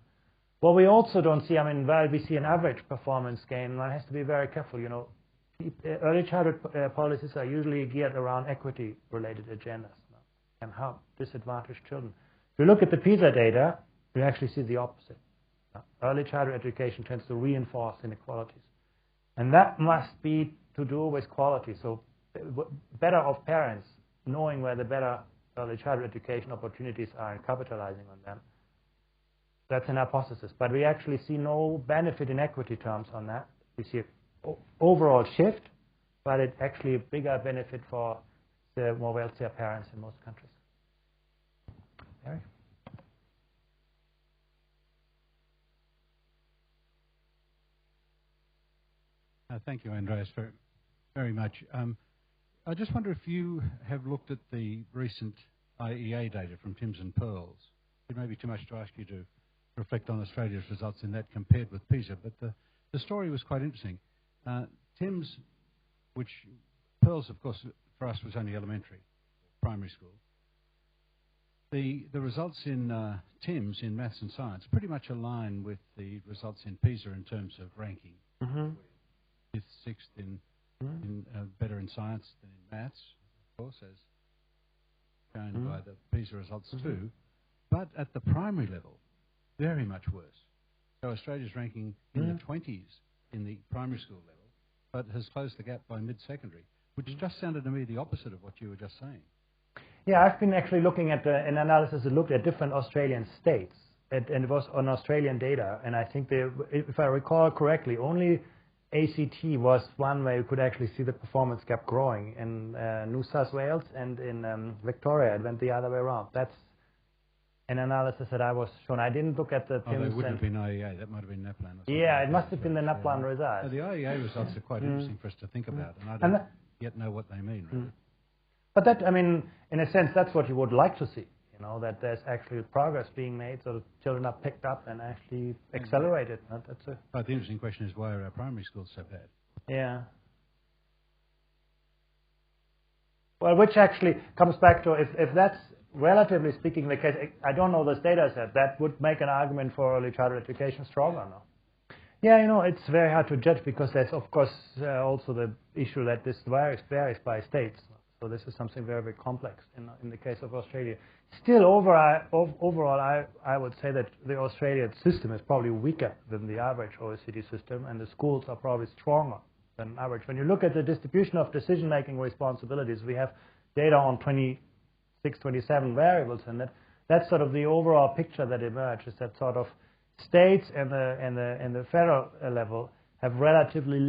What we also don't see, I mean, while we see an average performance gain, one has to be very careful. You know, early childhood policies are usually geared around equity-related agendas and help disadvantaged children. If you look at the PISA data, you actually see the opposite. Early childhood education tends to reinforce inequalities. And that must be to do with quality. So better of parents knowing where the better early childhood education opportunities are and capitalizing on them. That's an hypothesis. But we actually see no benefit in equity terms on that. We see an overall shift, but it's actually a bigger benefit for the more wealthier parents in most countries. Eric? Thank you, Andreas, very much. I just wonder if you have looked at the recent IEA data from Timms and Pearls. It may be too much to ask you to reflect on Australia's results in that compared with PISA, but the story was quite interesting. Timms, which Pearls, of course, for us was only elementary, primary school. The results in Timms in maths and science pretty much align with the results in PISA in terms of ranking. Mm-hmm. Fifth, sixth in better in science than in maths, of course, as shown by the PISA results too. But at the primary level, very much worse. So Australia's ranking in the 20s in the primary school level, but has closed the gap by mid-secondary. which just sounded to me the opposite of what you were just saying. Yeah, I've been actually looking at an analysis that looked at different Australian states, and it was on Australian data. And I think, if I recall correctly, only ACT was one where you could actually see the performance gap growing. In New South Wales and in Victoria, it went the other way around. That's an analysis that I was shown. I didn't look at the PIMS. Oh, they wouldn't have been IEA. That might have been NAPLAN. Or something. Yeah, it must have been the NAPLAN results. No, the IEA results are quite interesting for us to think about, and I don't yet know what they mean, really. But that, I mean, in a sense, that's what you would like to see, you know, that there's actually progress being made, so that children are picked up and actually accelerated. That's a the interesting question is, why are our primary schools so bad? Yeah. Well, which actually comes back to, if that's relatively speaking the case, I don't know this data set, that would make an argument for early childhood education stronger now. Yeah, you know, it's very hard to judge because there's, of course, also the issue that this varies by states. So this is something very, very complex in the case of Australia. Still, overall, I would say that the Australian system is probably weaker than the average OECD system, and the schools are probably stronger than average. When you look at the distribution of decision-making responsibilities, we have data on 26, 27 variables, and that's sort of the overall picture that emerges, that sort of states and the federal level have relatively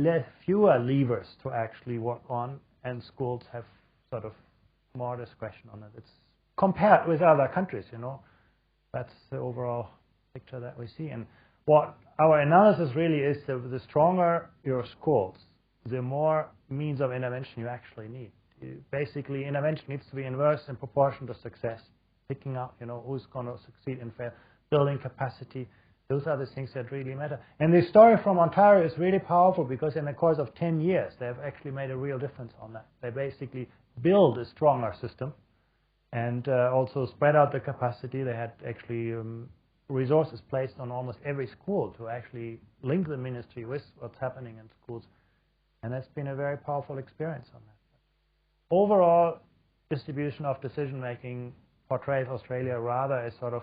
fewer levers to actually work on, and schools have sort of more discretion on it. It's compared with other countries, you know. That's the overall picture that we see. And what our analysis really is, the stronger your schools, the more means of intervention you actually need. Basically, intervention needs to be inverse in proportion to success. Picking up, you know, who's going to succeed in building capacity. Those are the things that really matter. And the story from Ontario is really powerful because in the course of 10 years, they've actually made a real difference on that. They basically build a stronger system and also spread out the capacity. They had actually resources placed on almost every school to actually link the ministry with what's happening in schools. And that's been a very powerful experience on that. Overall, distribution of decision-making portrays Australia rather as sort of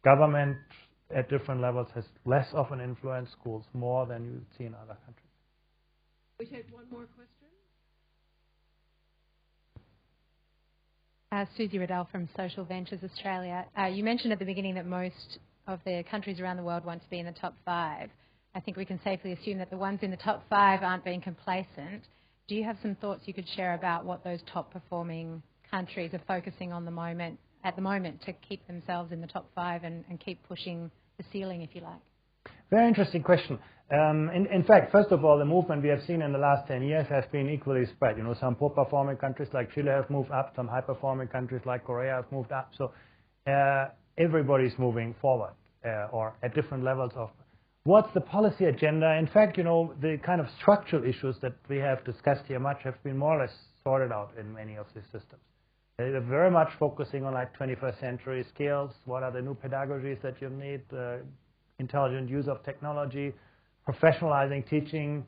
government at different levels has less of an influence, schools more than you see in other countries. We take one more question. Susie Riddell from Social Ventures Australia. You mentioned at the beginning that most of the countries around the world want to be in the top 5. I think we can safely assume that the ones in the top 5 aren't being complacent. Do you have some thoughts you could share about what those top performing countries are focusing on at the moment to keep themselves in the top 5 and keep pushing the ceiling, if you like? Very interesting question. In fact, first of all, the movement we have seen in the last 10 years has been equally spread. You know, some poor-performing countries like Chile have moved up, some high-performing countries like Korea have moved up. So everybody's moving forward or at different levels of what's the policy agenda. In fact, you know, the kind of structural issues that we have discussed here much have been more or less sorted out in many of these systems. They're very much focusing on like 21st century skills. What are the new pedagogies that you need? Intelligent use of technology, professionalizing teaching.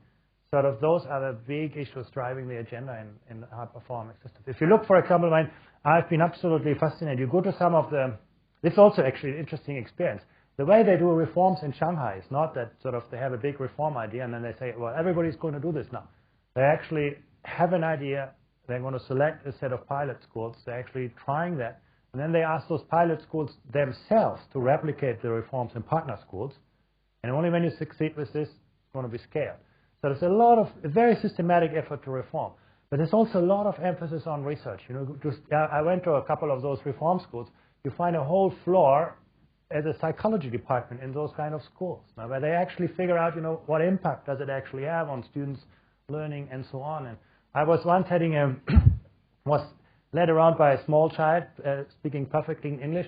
Sort of those are the big issues driving the agenda in high-performing systems. If you look, for example, I've been absolutely fascinated. You go to some of the, this is also actually an interesting experience. The way they do reforms in Shanghai is not that sort of they have a big reform idea and then they say, well, everybody's going to do this now. They actually have an idea. They're going to select a set of pilot schools. They're actually trying that. And then they ask those pilot schools themselves to replicate the reforms in partner schools. And only when you succeed with this, it's going to be scaled. So there's a very systematic effort to reform. But there's also a lot of emphasis on research. You know, I went to a couple of those reform schools. You find a whole floor as a psychology department in those kind of schools, now, where they actually figure out, you know, what impact does it actually have on students' learning and so on. And I was once was led around by a small child speaking perfectly English,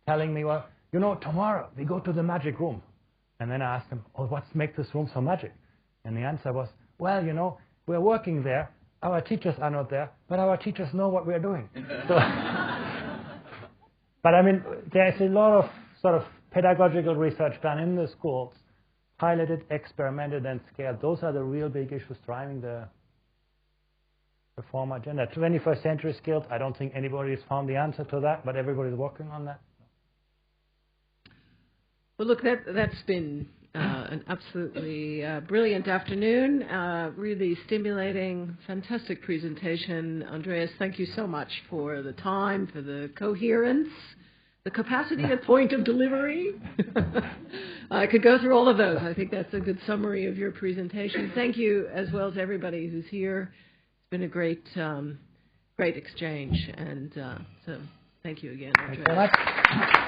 telling me, well, you know, tomorrow we go to the magic room. And then I asked him, oh, what makes this room so magic? And the answer was, well, you know, we're working there. Our teachers are not there, but our teachers know what we're doing. So, but I mean, there's a lot of sort of pedagogical research done in the schools, piloted, experimented, and scaled. Those are the real big issues driving the reform agenda. 21st century skills, I don't think anybody has found the answer to that, but everybody's working on that. Well, look, that's been an absolutely brilliant afternoon, really stimulating, fantastic presentation. Andreas, thank you so much for the time, for the coherence, the capacity and point of delivery. I could go through all of those. I think that's a good summary of your presentation. Thank you as well to everybody who's here. It's been a great exchange, and so thank you again, Andreas. Thank you very much.